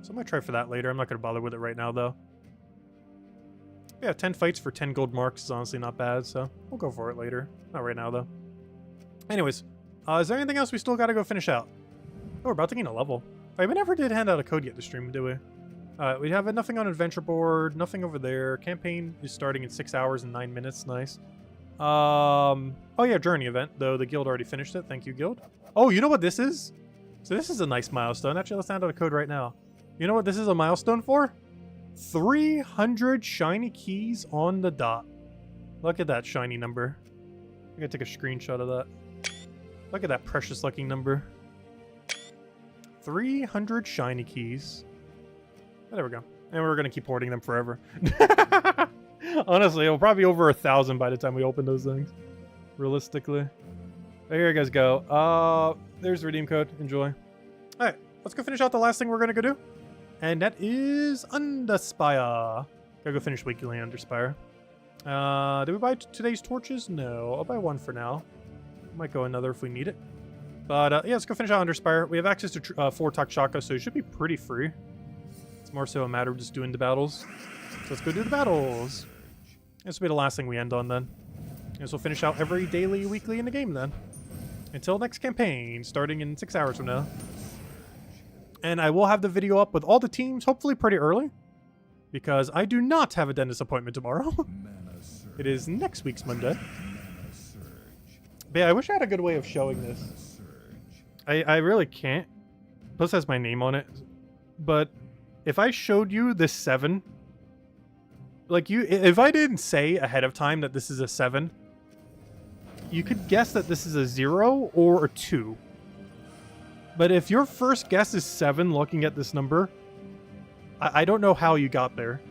So I might try for that later. I'm not going to bother with it right now, though. Yeah, 10 fights for 10 gold marks is honestly not bad, so we'll go for it later. Not right now, though. Anyways, is there anything else we still got to go finish out? Oh, we're about to gain a level. Right, we never did hand out a code yet to stream, did we? We have nothing on adventure board, nothing over there. Campaign is starting in 6 hours and 9 minutes. Nice. Oh yeah, journey event, though the guild already finished it. Thank you, guild. Oh, you know what this is? So this is a nice milestone. Actually, let's hand out a code right now. You know what this is a milestone for? 300 shiny keys on the dot. Look at that shiny number. I gotta take a screenshot of that. Look at that precious looking number. 300 shiny keys. There we go. And we're gonna keep hoarding them forever. Honestly, it'll probably be over 1,000 by the time we open those things. Realistically. There you guys go. There's the redeem code. Enjoy. Alright, let's go finish out the last thing we're gonna go do. And that is Underspire. Gotta go finish weekly Underspire. Did we buy today's torches? No, I'll buy one for now. Might go another if we need it. But yeah, let's go finish out Underspire. We have access to 4 Takshaka, so it should be pretty free. It's more so a matter of just doing the battles. So let's go do the battles. This will be the last thing we end on then. This will finish out every daily, weekly in the game then. Until next campaign, starting in 6 hours from now. And I will have the video up with all the teams, hopefully pretty early. Because I do not have a dentist appointment tomorrow. It is next week's Monday. But yeah, I wish I had a good way of showing this. I really can't. Plus has my name on it. But if I showed you this 7... Like, if I didn't say ahead of time that this is a 7, you could guess that this is a 0 or a 2. But if your first guess is 7 looking at this number, I don't know how you got there.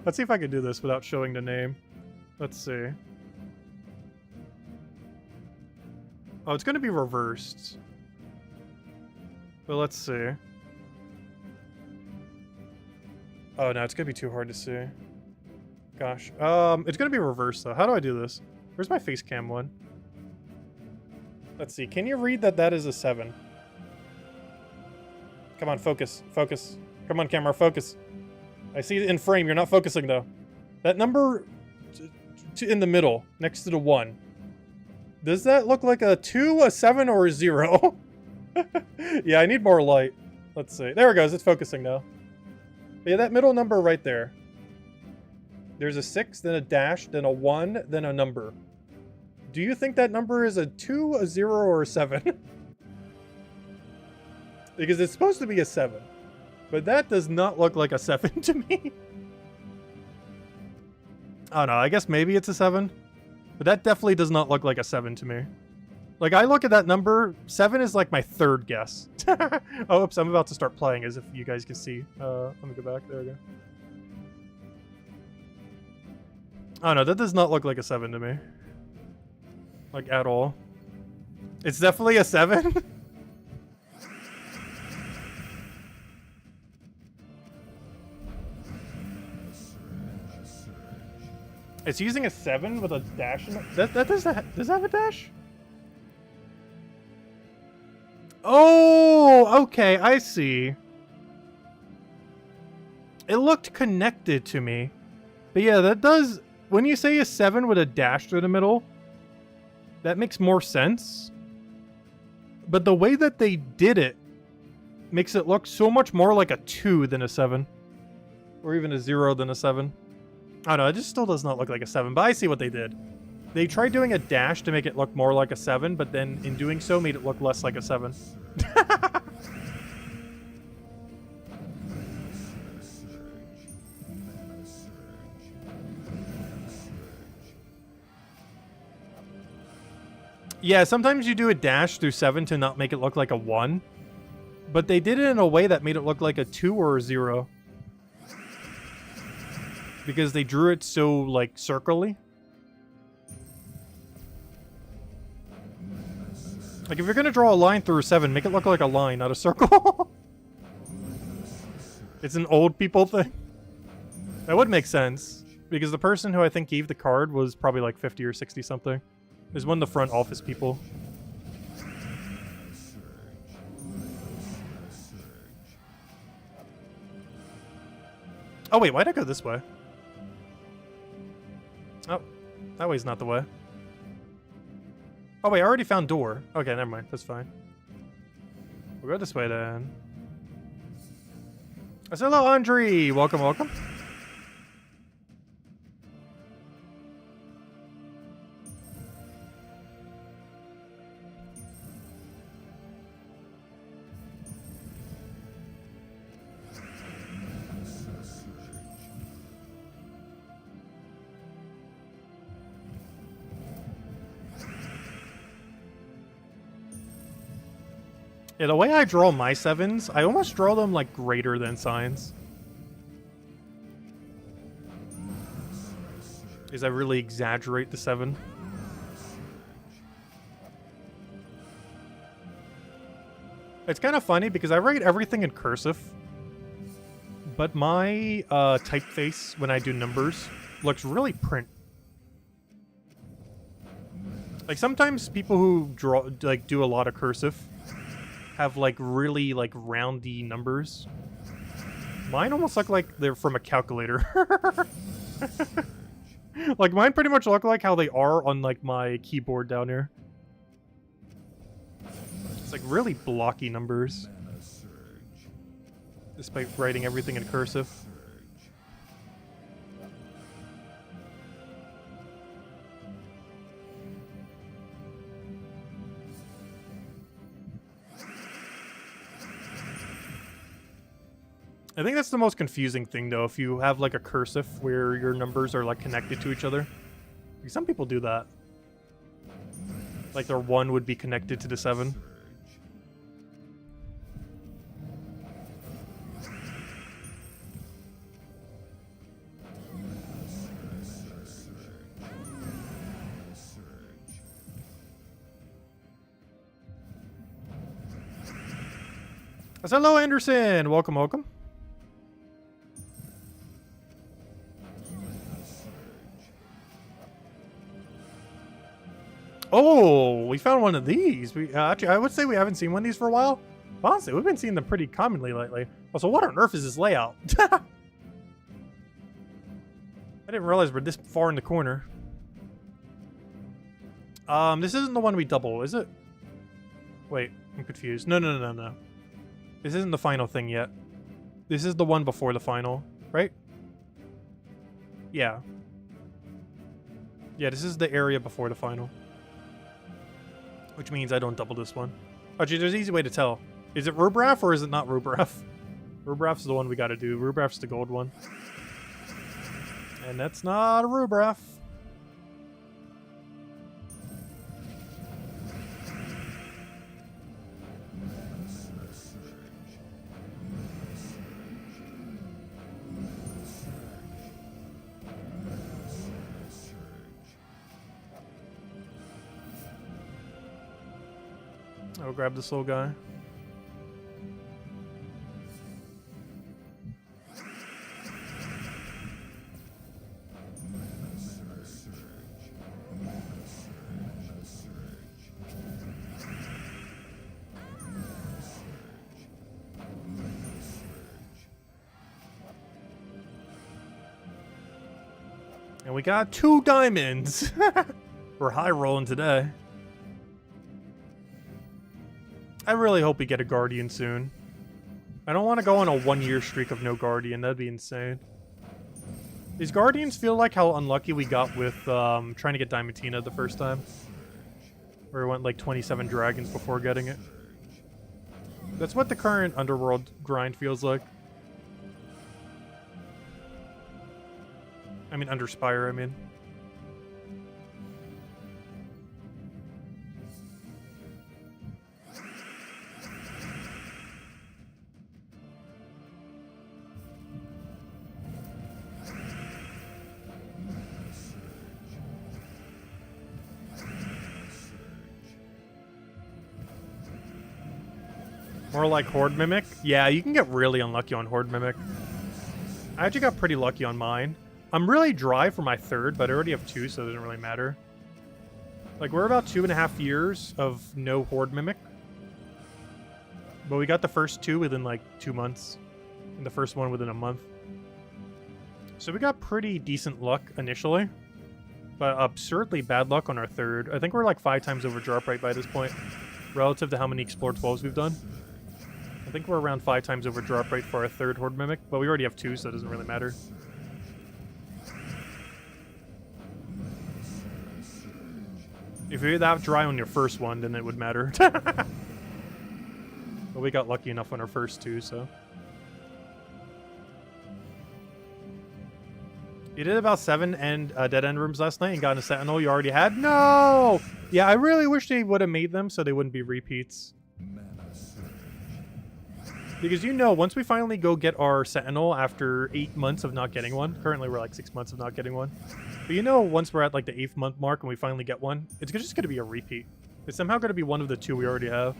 Let's see if I can do this without showing the name. Let's see. Oh, it's going to be reversed. But let's see. Oh no, it's gonna be too hard to see. Gosh. It's gonna be reversed though. How do I do this? Where's my face cam one? Let's see. Can you read that that is a 7? Come on, focus. Focus. Come on, camera, focus. I see it in frame. You're not focusing though. That number in the middle, next to the 1. Does that look like a 2, a 7, or a 0? Yeah, I need more light. Let's see. There it goes. It's focusing now. Yeah, that middle number right there. There's a 6, then a dash, then a 1, then a number. Do you think that number is a 2, a 0, or a 7? Because it's supposed to be a 7. But that does not look like a 7 to me. Oh no, I guess maybe it's a 7. But that definitely does not look like a 7 to me. Like, I look at that number, 7 is like my 3rd guess. Oh, oops, I'm about to start playing as if you guys can see. Let me go back. There we go. Oh no, that does not look like a 7 to me. Like, at all. It's definitely a 7? It's using a 7 with a dash in it? Does that have a dash? Oh, okay, I see. It looked connected to me. But yeah, that does... When you say a 7 with a dash through the middle, that makes more sense. But the way that they did it makes it look so much more like a 2 than a 7. Or even a 0 than a 7. I don't know, it just still does not look like a 7, but I see what they did. They tried doing a dash to make it look more like a 7, but then in doing so made it look less like a 7. Yeah, sometimes you do a dash through 7 to not make it look like a 1. But they did it in a way that made it look like a 2 or a 0. Because they drew it so, like, circle-y. Like, if you're gonna draw a line through a 7, make it look like a line, not a circle. It's an old people thing. That would make sense. Because the person who I think gave the card was probably like 50 or 60 something. Is one of the front office people. Oh wait, why'd I go this way? Oh, that way's not the way. Oh wait, I already found door. Okay, never mind. That's fine. We'll go this way then. I said hello, Andre. Welcome, welcome. Yeah, the way I draw my 7s, I almost draw them like greater than signs. Because I really exaggerate the 7. It's kind of funny because I write everything in cursive, but my typeface when I do numbers looks really print. Like sometimes people who draw do a lot of cursive have like really like roundy numbers. Mine almost look like they're from a calculator. Like mine pretty much look like how they are on like my keyboard down here. It's like really blocky numbers. Despite writing everything in cursive. I think that's the most confusing thing though, if you have like a cursive where your numbers are like connected to each other. Like, some people do that. Like their 1 would be connected to the 7. Hello, Anderson. Welcome, welcome. Oh, we found one of these. We actually, I would say we haven't seen one of these for a while. Honestly, we've been seeing them pretty commonly lately. Oh, so what on earth is this layout? I didn't realize we're this far in the corner. This isn't the one we double, is it? Wait, I'm confused. No. This isn't the final thing yet. This is the one before the final, right? Yeah. Yeah, this is the area before the final. Which means I don't double this one. Actually, there's an easy way to tell. Is it Rubraf or is it not Rubraf? Rubraf's the one we gotta do. Rubraf's the gold one. And that's not a Rubraf. I'll grab this little guy. And we got 2 diamonds. We're high rolling today. I really hope we get a Guardian soon. I don't want to go on a 1-year streak of no Guardian. That'd be insane. These Guardians feel like how unlucky we got with trying to get Diamantina the first time. Where we went like 27 dragons before getting it. That's what the current Underworld grind feels like. I mean, Underspire, I mean. More like Horde Mimic? Yeah, you can get really unlucky on Horde Mimic. I actually got pretty lucky on mine. I'm really dry for my 3rd, but I already have 2, so it doesn't really matter. Like, we're about 2.5 years of no Horde Mimic. But we got the first 2 within, like, 2 months. And the first one within a month. So we got pretty decent luck initially. But absurdly bad luck on our 3rd. I think we're, like, 5 times over drop rate by this point. Relative to how many Explore 12s we've done. I think we're around 5 times over drop rate for our 3rd Horde Mimic. But we already have 2, so it doesn't really matter. If you're that dry on your first one, then it would matter. But we got lucky enough on our first 2, so. You did about 7 dead end rooms last night and got a Sentinel you already had? No! Yeah, I really wish they would have made them so they wouldn't be repeats. Because once we finally go get our Sentinel after 8 months of not getting one, currently we're like 6 months of not getting one, but once we're at like the 8th month mark and we finally get one, it's just going to be a repeat. It's somehow going to be one of the 2 we already have.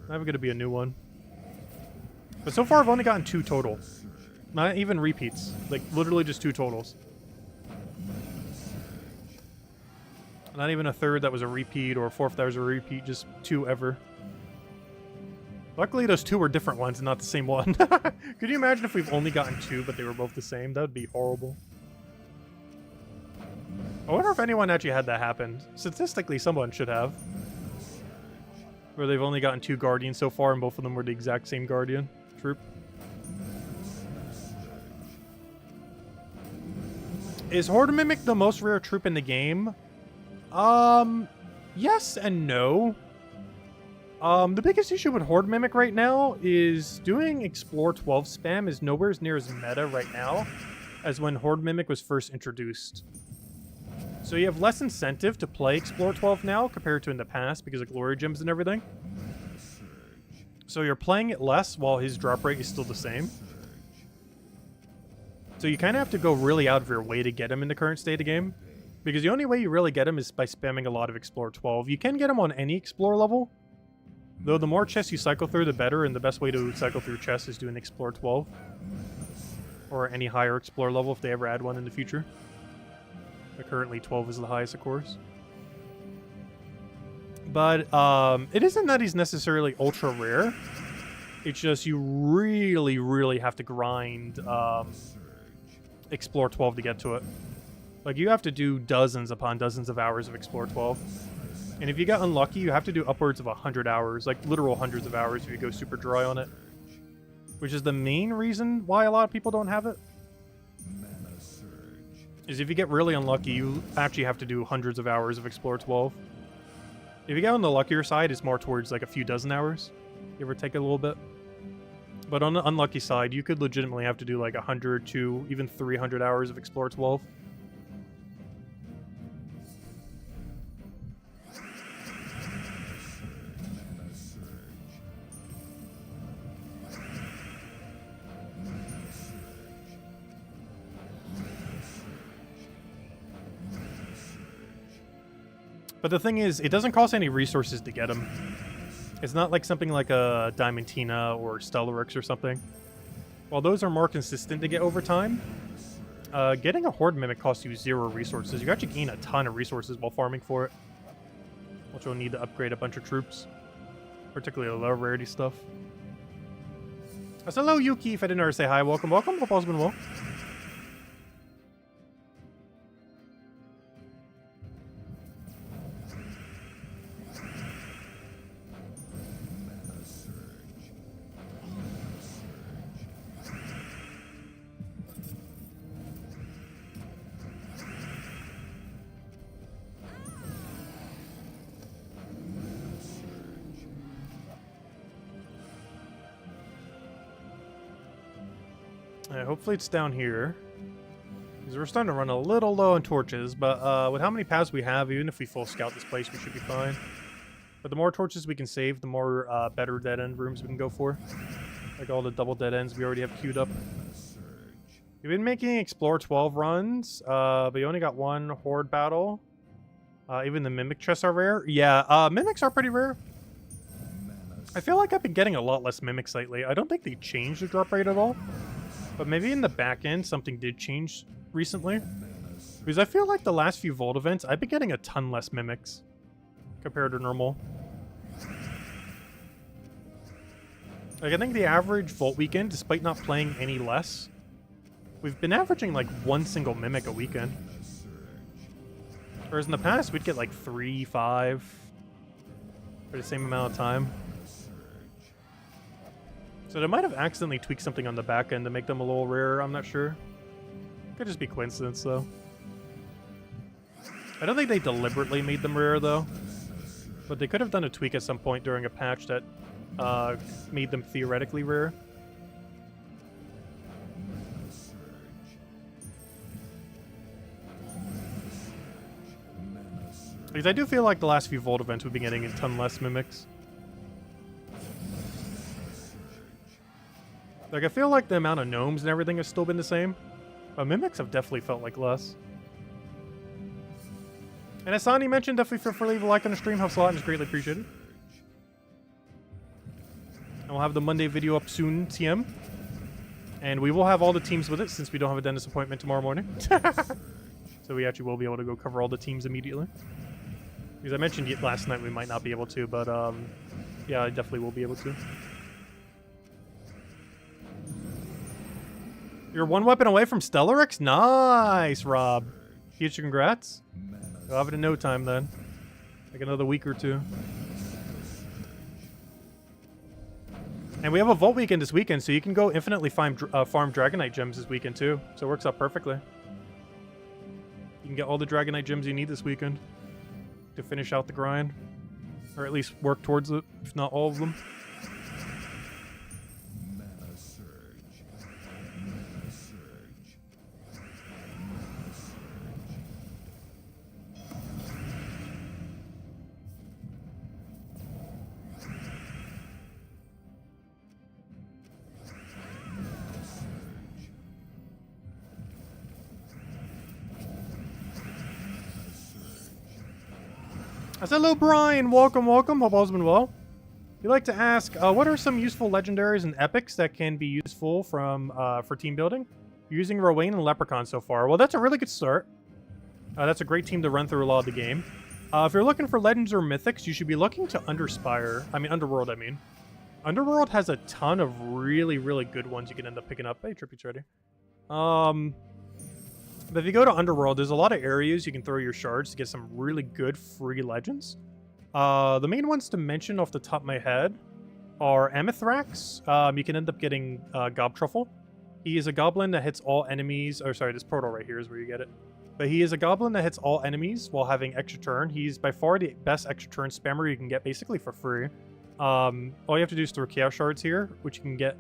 Not going to be a new one. But so far I've only gotten 2 total. Not even repeats. Like literally just 2 totals. Not even a 3rd that was a repeat or a 4th that was a repeat, just 2 ever. Luckily, those 2 were different ones and not the same one. Could you imagine if we've only gotten 2, but they were both the same? That would be horrible. I wonder if anyone actually had that happen. Statistically, someone should have. Where they've only gotten 2 Guardians so far, and both of them were the exact same Guardian troop. Is Horde Mimic the most rare troop in the game? Yes and no. The biggest issue with Horde Mimic right now is doing Explore 12 spam is nowhere near as meta right now as when Horde Mimic was first introduced. So you have less incentive to play Explore 12 now compared to in the past because of Glory Gems and everything. So you're playing it less while his drop rate is still the same. So you kind of have to go really out of your way to get him in the current state of game. Because the only way you really get him is by spamming a lot of Explore 12. You can get him on any Explore level. Though the more chests you cycle through, the better, and the best way to cycle through chests is doing Explore 12. Or any higher Explore level if they ever add one in the future. But currently 12 is the highest, of course. But it isn't that he's necessarily ultra rare. It's just you really, really have to grind Explore 12 to get to it. Like, you have to do dozens upon dozens of hours of Explore 12. And if you get unlucky, you have to do upwards of 100 hours, like literal hundreds of hours if you go super dry on it. Which is the main reason why a lot of people don't have it. Is if you get really unlucky, you actually have to do hundreds of hours of Explore 12. If you get on the luckier side, it's more towards like a few dozen hours. Give or take a little bit. But on the unlucky side, you could legitimately have to do like 100 to even 300 hours of Explore 12. But the thing is, it doesn't cost any resources to get them. It's not like something like a Diamantina or Stellaryx or something. While those are more consistent to get over time, getting a Horde Mimic costs you 0 resources. You actually gain a ton of resources while farming for it. Which you'll need to upgrade a bunch of troops. Particularly the low rarity stuff. So hello, Yuki, if I didn't already say hi. Welcome, welcome. Hope all's been well. Hopefully it's down here. Because we're starting to run a little low on torches, but with how many paths we have, even if we full scout this place, we should be fine. But the more torches we can save, the more better dead end rooms we can go for. Like all the double dead ends we already have queued up. We've been making Explore 12 runs, but you only got 1 Horde battle. Even the Mimic chests are rare. Yeah, Mimics are pretty rare. I feel like I've been getting a lot less Mimics lately. I don't think they changed the drop rate at all. But maybe in the back end, something did change recently. Because I feel like the last few Vault events, I've been getting a ton less Mimics compared to normal. Like, I think the average Vault weekend, despite not playing any less, we've been averaging like 1 single Mimic a weekend. Whereas in the past, we'd get like 3, 5 for the same amount of time. So they might have accidentally tweaked something on the back end to make them a little rarer, I'm not sure. Could just be coincidence, though. I don't think they deliberately made them rare, though. But they could have done a tweak at some point during a patch that made them theoretically rare. Because I do feel like the last few Vault events we've been getting a ton less Mimics. Like, I feel like the amount of gnomes and everything has still been the same, but mimics have definitely felt like less. And as Sandy mentioned, definitely feel free to leave a like on the stream. Helps a lot and is greatly appreciated. And we'll have the Monday video up soon, TM. And we will have all the teams with it since we don't have a dentist appointment tomorrow morning. So we actually will be able to go cover all the teams immediately. Because I mentioned last night we might not be able to, but yeah, I definitely will be able to. You're one weapon away from Stellarex? Nice, Rob. Huge congrats. We'll have it in no time then. Like another week or two. And we have a Vault weekend this weekend, so you can go infinitely farm Dragonite gems this weekend too. So it works out perfectly. You can get all the Dragonite gems you need this weekend to finish out the grind. Or at least work towards it, if not all of them. I said, hello, Brian. Welcome, welcome. Hope all's been well. We'd like to ask, what are some useful legendaries and epics that can be useful from for team building? Using Rowan and Leprechaun so far. Well, that's a really good start. That's a great team to run through a lot of the game. If you're looking for legends or mythics, you should be looking to Underworld, I mean. Underworld has a ton of really, really good ones you can end up picking up. Hey, Trippy's ready. But if you go to Underworld, there's a lot of areas you can throw your shards to get some really good free legends. The main ones to mention off the top of my head are Amethrax. You can end up getting Gobtruffle. He is a goblin that hits all enemies. Oh, sorry, this portal right here is where you get it. But he is a goblin that hits all enemies while having extra turn. He's by far the best extra turn spammer you can get basically for free. All you have to do is throw Chaos Shards here, which you can get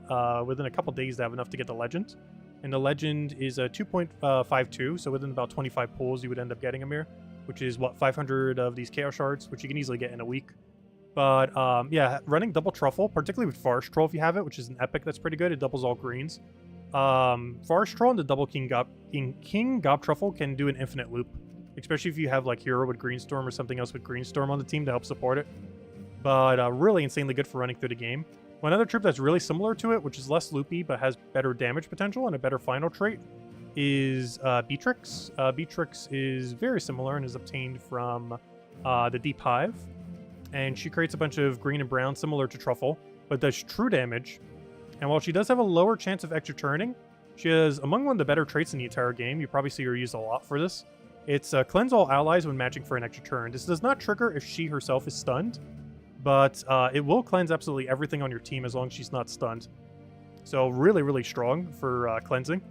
within a couple days to have enough to get the legend. And the legend is a 2.52, so within about 25 pulls you would end up getting him here, which is, what, 500 of these Chaos Shards, which you can easily get in a week. But, yeah, running Double Truffle, particularly with Forest Troll if you have it, which is an epic that's pretty good. It doubles all greens. Forest Troll and the Double King Gobtruffle can do an infinite loop, especially if you have, like, Hero with Greenstorm or something else with Greenstorm on the team to help support it. But really insanely good for running through the game. One other troop that's really similar to it, which is less loopy but has better damage potential and a better final trait, is Beatrix. Beatrix is very similar and is obtained from the Deep Hive. And she creates a bunch of green and brown similar to Truffle, but does true damage. And while she does have a lower chance of extra turning, she has among one of the better traits in the entire game. You probably see her used a lot for this. It's cleanse all allies when matching for an extra turn. This does not trigger if she herself is stunned, but it will cleanse absolutely everything on your team as long as she's not stunned. So really, really strong for cleansing.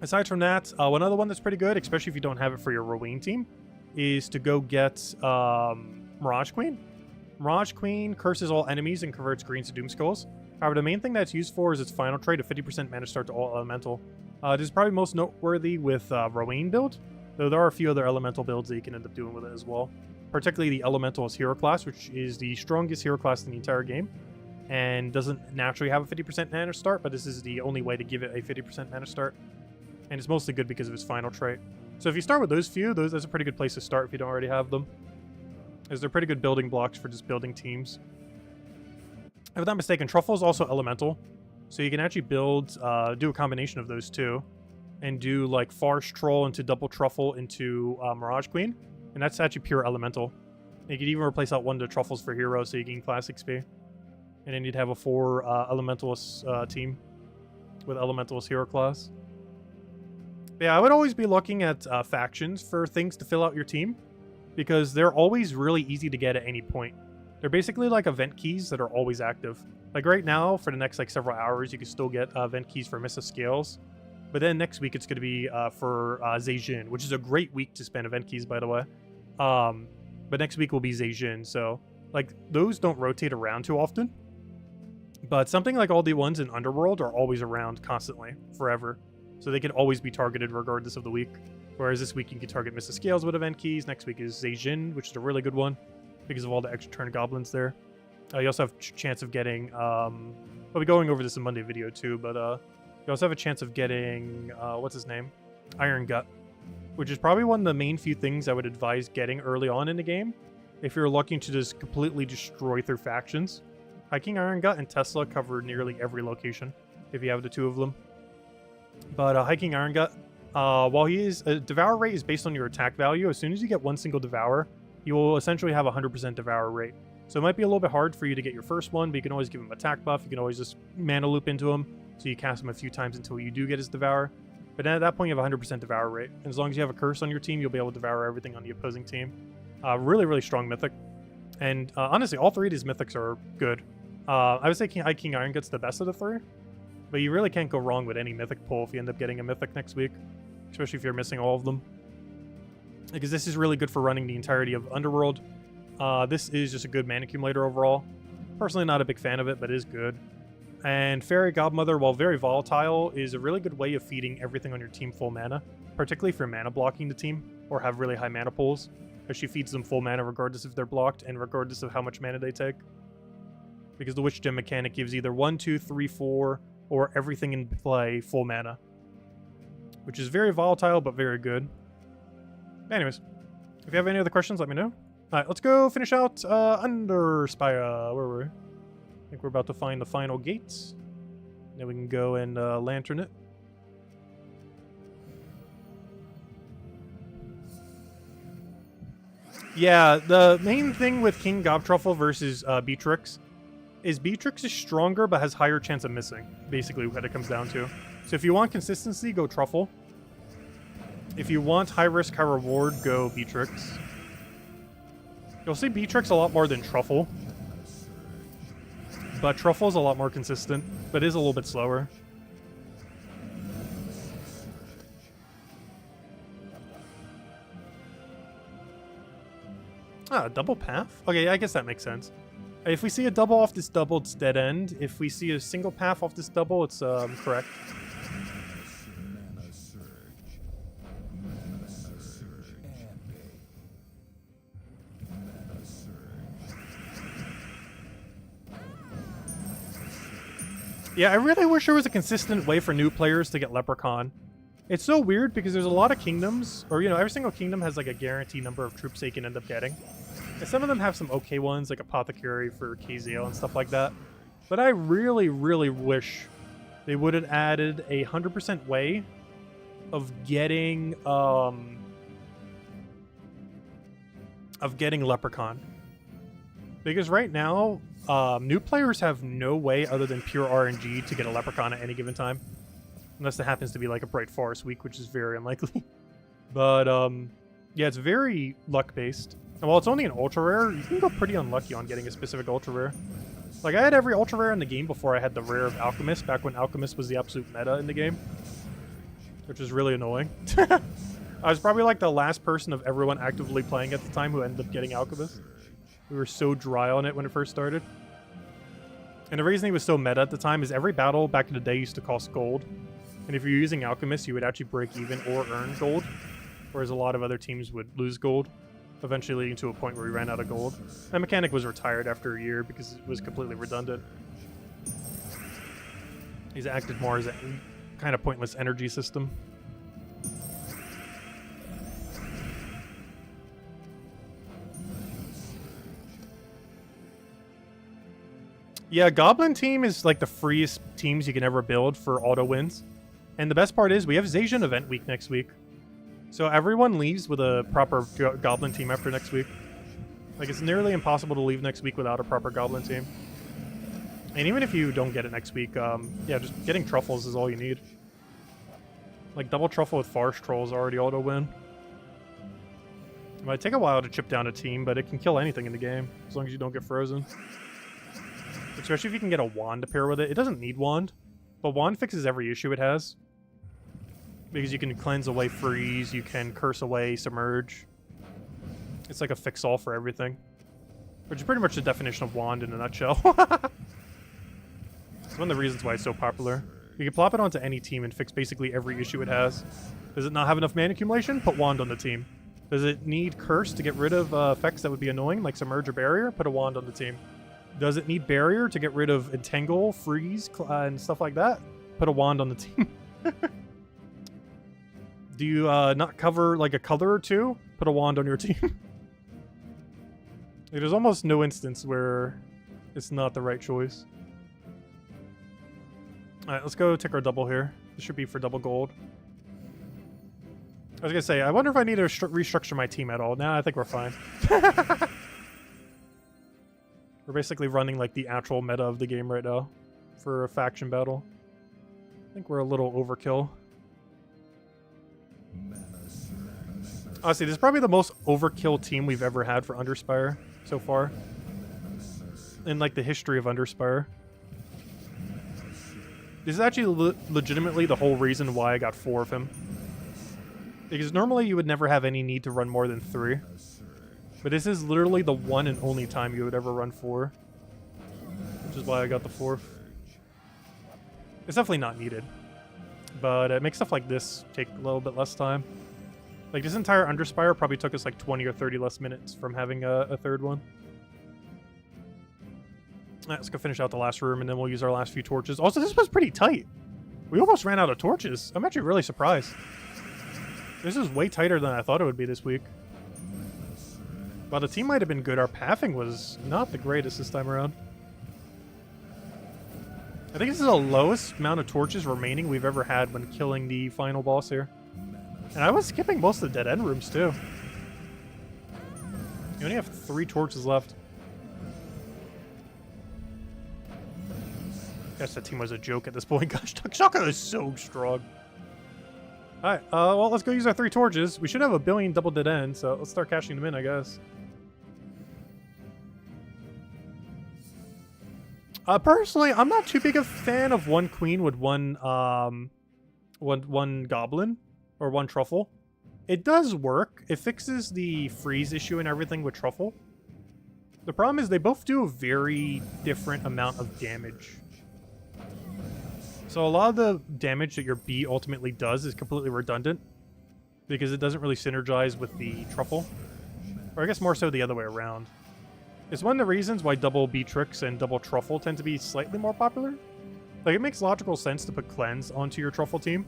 Aside from that, one other one that's pretty good, especially if you don't have it for your Rowan team, is to go get Mirage Queen. Mirage Queen curses all enemies and converts greens to Doomskulls. However, the main thing that's used for is its final trait of 50% mana start to all elemental. This is probably most noteworthy with Rowan build, though there are a few other elemental builds that you can end up doing with it as well. Particularly the Elementalist hero class, which is the strongest hero class in the entire game, and doesn't naturally have a 50% mana start, but this is the only way to give it a 50% mana start. And it's mostly good because of its final trait. So if you start with those few, that's a pretty good place to start if you don't already have them, as they're pretty good building blocks for just building teams. If I'm not mistaken, Truffle is also elemental, so you can actually build, do a combination of those two, and do like Forest Troll into Double Truffle into Mirage Queen. And that's actually pure elemental. You could even replace out one of the truffles for heroes so you gain class XP. And then you'd have a 4 elementalist team with elementalist hero class. But yeah, I would always be looking at factions for things to fill out your team, because they're always really easy to get at any point. They're basically like event keys that are always active. Like right now, for the next like several hours, you can still get event keys for Miss of Scales. But then next week, it's going to be for Zejin, which is a great week to spend event keys, by the way. But next week will be Zejin, so like those don't rotate around too often. But something like all the ones in Underworld are always around constantly, forever. So they can always be targeted regardless of the week. Whereas this week you can target Mrs. Scales with event keys. Next week is Zejin, which is a really good one because of all the extra turn goblins there. You also have chance of getting I'll be going over this in Monday video too, but you also have a chance of getting, what's his name? Iron Gut, which is probably one of the main few things I would advise getting early on in the game if you're looking to just completely destroy through factions. Hiking Iron Gut and Tesla cover nearly every location if you have the two of them. But Hiking Iron Gut, while he is Devour rate is based on your attack value. As soon as you get one single Devour, you will essentially have 100% Devour rate. So it might be a little bit hard for you to get your first one, but you can always give him attack buff. You can always just mana loop into him, so you cast him a few times until you do get his Devour. But then at that point, you have 100% Devour rate. And as long as you have a curse on your team, you'll be able to devour everything on the opposing team. Really, really strong mythic. And honestly, all three of these mythics are good. I would say King Iron Gut's the best of the three, but you really can't go wrong with any mythic pull if you end up getting a mythic next week, especially if you're missing all of them. Because this is really good for running the entirety of Underworld. This is just a good mana accumulator overall. Personally, not a big fan of it, but it is good. And Fairy Godmother, while very volatile, is a really good way of feeding everything on your team full mana, particularly if you're mana blocking the team or have really high mana pools, because she feeds them full mana regardless if they're blocked and regardless of how much mana they take. Because the Witch Gem mechanic gives either 1, 2, 3, 4, or everything in play full mana, which is very volatile but very good. Anyways, if you have any other questions, let me know. Alright, let's go finish out Underspire. Where were we? I think we're about to find the final gates. Then we can go and lantern it. Yeah, the main thing with King Gobtruffle versus Beatrix is Beatrix is stronger but has higher chance of missing. Basically what it comes down to. So if you want consistency, go Truffle. If you want high risk, high reward, go Beatrix. You'll see Beatrix a lot more than Truffle. But Truffle's a lot more consistent, but is a little bit slower. Ah, double path? Okay, I guess that makes sense. If we see a double off this double, it's dead end. If we see a single path off this double, it's correct. Yeah, I really wish there was a consistent way for new players to get Leprechaun. It's so weird because there's a lot of kingdoms, or, you know, every single kingdom has like a guaranteed number of troops they can end up getting. And some of them have some okay ones, like Apothecary for KZL and stuff like that. But I really, really wish they would have added a 100% way of getting Leprechaun. Because right now, new players have no way other than pure RNG to get a Leprechaun at any given time. Unless it happens to be like a Bright Forest week, which is very unlikely. But, yeah, it's very luck-based. And while it's only an ultra rare, you can go pretty unlucky on getting a specific ultra rare. Like, I had every ultra rare in the game before I had the rare of Alchemist, back when Alchemist was the absolute meta in the game. Which is really annoying. I was probably like the last person of everyone actively playing at the time who ended up getting Alchemist. We were so dry on it when it first started. And the reason he was so meta at the time is every battle back in the day used to cost gold. And if you're using Alchemist, you would actually break even or earn gold. Whereas a lot of other teams would lose gold, eventually leading to a point where we ran out of gold. That mechanic was retired after a year because it was completely redundant. He's acted more as a kind of pointless energy system. Yeah, Goblin team is like the freest teams you can ever build for auto wins. And the best part is we have Zacian event week next week. So everyone leaves with a proper Goblin team after next week. Like, it's nearly impossible to leave next week without a proper Goblin team. And even if you don't get it next week, yeah, just getting Truffles is all you need. Like, double Truffle with Forest Troll is already auto win. It might take a while to chip down a team, but it can kill anything in the game, as long as you don't get frozen. Especially if you can get a Wand to pair with it. It doesn't need Wand, but Wand fixes every issue it has. Because you can cleanse away Freeze, you can curse away Submerge. It's like a fix-all for everything. Which is pretty much the definition of Wand in a nutshell. It's one of the reasons why it's so popular. You can plop it onto any team and fix basically every issue it has. Does it not have enough mana accumulation? Put Wand on the team. Does it need Curse to get rid of effects that would be annoying, like Submerge or Barrier? Put a Wand on the team. Does it need barrier to get rid of entangle, freeze, and stuff like that? Put a wand on the team. Do you not cover like a color or two? Put a wand on your team. Like, there's almost no instance where it's not the right choice. Alright, let's go take our double here. This should be for double gold. I was gonna say, I wonder if I need to restructure my team at all. Nah, I think we're fine. We're basically running like the actual meta of the game right now for a faction battle. I think we're a little overkill. Honestly, this is probably the most overkill team we've ever had for Underspire so far. In like the history of Underspire. This is actually legitimately the whole reason why I got 4 of him. Because normally you would never have any need to run more than 3. But this is literally the one and only time you would ever run 4. Which is why I got the 4th. It's definitely not needed. But it makes stuff like this take a little bit less time. Like this entire Underspire probably took us like 20 or 30 less minutes from having a third one. Alright, let's go finish out the last room and then we'll use our last few torches. Also, this was pretty tight. We almost ran out of torches. I'm actually really surprised. This is way tighter than I thought it would be this week. While the team might have been good, our pathing was not the greatest this time around. I think this is the lowest amount of torches remaining we've ever had when killing the final boss here. And I was skipping most of the dead end rooms too. You only have 3 torches left. Guess that team was a joke at this point. Gosh, Shaka is so strong. Alright, well, let's go use our 3 torches. We should have a billion double dead ends, so let's start cashing them in, I guess. Personally, I'm not too big a fan of 1 queen with one goblin or 1 truffle. It does work. It fixes the freeze issue and everything with truffle. The problem is they both do a very different amount of damage. So a lot of the damage that your bee ultimately does is completely redundant because it doesn't really synergize with the truffle. Or I guess more so the other way around. It's one of the reasons why double Beatrix and double Truffle tend to be slightly more popular. Like, it makes logical sense to put Cleanse onto your Truffle team.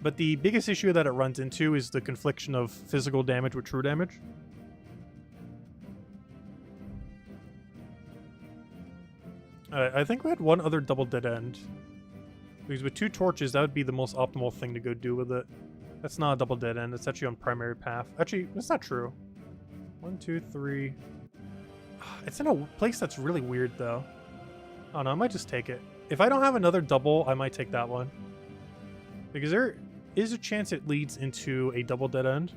But the biggest issue that it runs into is the confliction of physical damage with true damage. I think we had 1 other double dead end. Because with 2 torches, that would be the most optimal thing to go do with it. That's not a double dead end. It's actually on primary path. Actually, that's not true. 1, 2, 3. It's in a place that's really weird, though. I don't know. I might just take it. If I don't have another double, I might take that one. Because there is a chance it leads into a double dead end.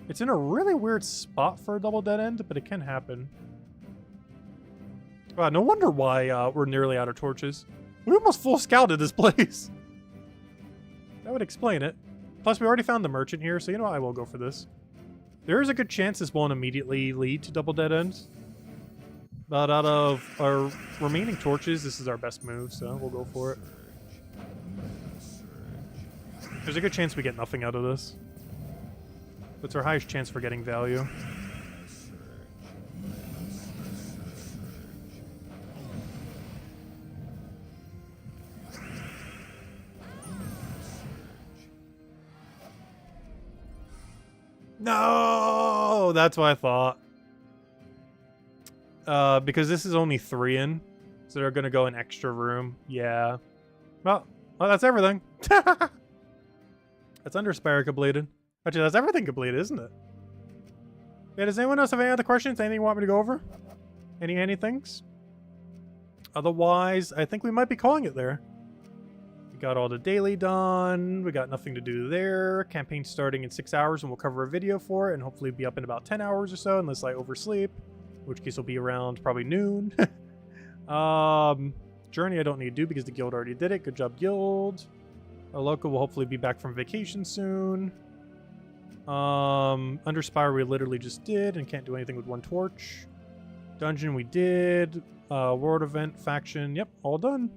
It's in a really weird spot for a double dead end, but it can happen. Wow, no wonder why we're nearly out of torches. We almost full scouted this place. That would explain it. Plus, we already found the merchant here, so you know what? I will go for this. There is a good chance this won't immediately lead to double dead ends. But out of our remaining torches, this is our best move, so we'll go for it. There's a good chance we get nothing out of this. But it's our highest chance for getting value. No, that's what I thought. Because this is only 3 in, so they're gonna go an extra room. Yeah. Well, that's everything. That's Underspire completed. Actually, that's everything completed, isn't it? Yeah, does anyone else have any other questions? Anything you want me to go over? Anythings? Otherwise, I think we might be calling it there. We got all the daily done. We got nothing to do there. Campaign starting in 6 hours, and we'll cover a video for it, and hopefully be up in about 10 hours or so, unless I oversleep. In which case will be around probably noon. Journey I don't need to do because the guild already did it. Good job, guild. Our local will hopefully be back from vacation soon. Underspire we literally just did and can't do anything with 1 torch. Dungeon we did. World event, faction, yep, all done.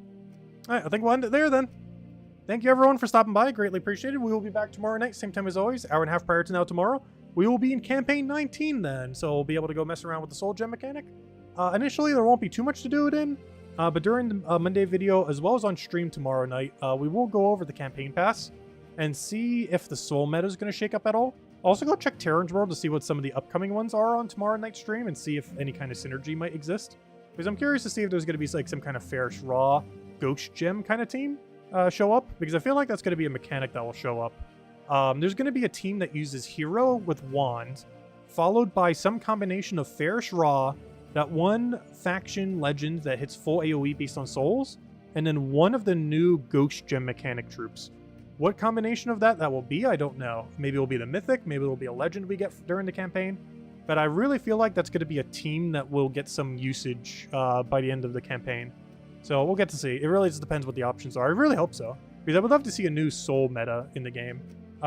Alright, I think we'll end it there then. Thank you everyone for stopping by, greatly appreciated. We will be back tomorrow night, same time as always, hour and a half prior to now tomorrow. We will be in campaign 19 then, so we'll be able to go mess around with the soul gem mechanic. Initially, there won't be too much to do it in, but during the Monday video, as well as on stream tomorrow night, we will go over the campaign pass and see if the soul meta is going to shake up at all. Also go check Terran's World to see what some of the upcoming ones are on tomorrow night's stream and see if any kind of synergy might exist. Because I'm curious to see if there's going to be like some kind of Fairish Raw Ghost Gem kind of team show up, because I feel like that's going to be a mechanic that will show up. There's going to be a team that uses Hero with Wand, followed by some combination of Fairish Raw, that one faction legend that hits full AoE based on souls, and then one of the new Ghost Gem mechanic troops. What combination of that will be, I don't know. Maybe it will be the Mythic, maybe it will be a legend we get during the campaign. But I really feel like that's going to be a team that will get some usage by the end of the campaign. So we'll get to see. It really just depends what the options are. I really hope so, because I would love to see a new soul meta in the game.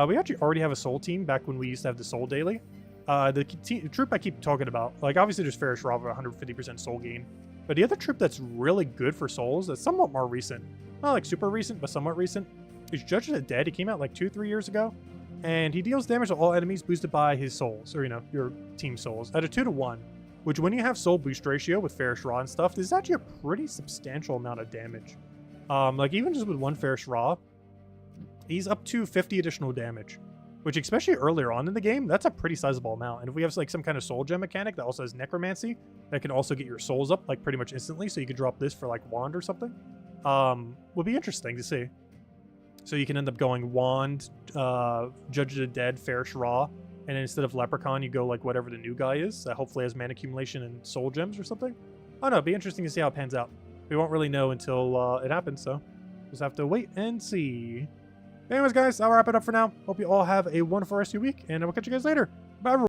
We actually already have a soul team back when we used to have the soul daily. The troop I keep talking about, like obviously there's Fairish Raw with 150% soul gain, but the other troop that's really good for souls, that's somewhat more recent, not like super recent, but somewhat recent, is Judge of the Dead. He came out like 2-3 years ago, and he deals damage to all enemies boosted by his souls, or your team souls, at a 2-to-1, which when you have soul boost ratio with Fairish Raw and stuff, this is actually a pretty substantial amount of damage. Like even just with one Fairish Raw, he's up to 50 additional damage, which especially earlier on in the game, that's a pretty sizable amount. And if we have like some kind of soul gem mechanic that also has necromancy, that can also get your souls up like pretty much instantly, so you could drop this for like wand or something, would be interesting to see. So you can end up going wand, Judge of the Dead, Fairish Raw, and then instead of Leprechaun, you go like whatever the new guy is that hopefully has mana accumulation and soul gems or something. I don't know, it'd be interesting to see how it pans out. We won't really know until it happens, so just have to wait and see. Anyways, guys, I'll wrap it up for now. Hope you all have a wonderful rest of your week, and I will catch you guys later. Bye, everyone.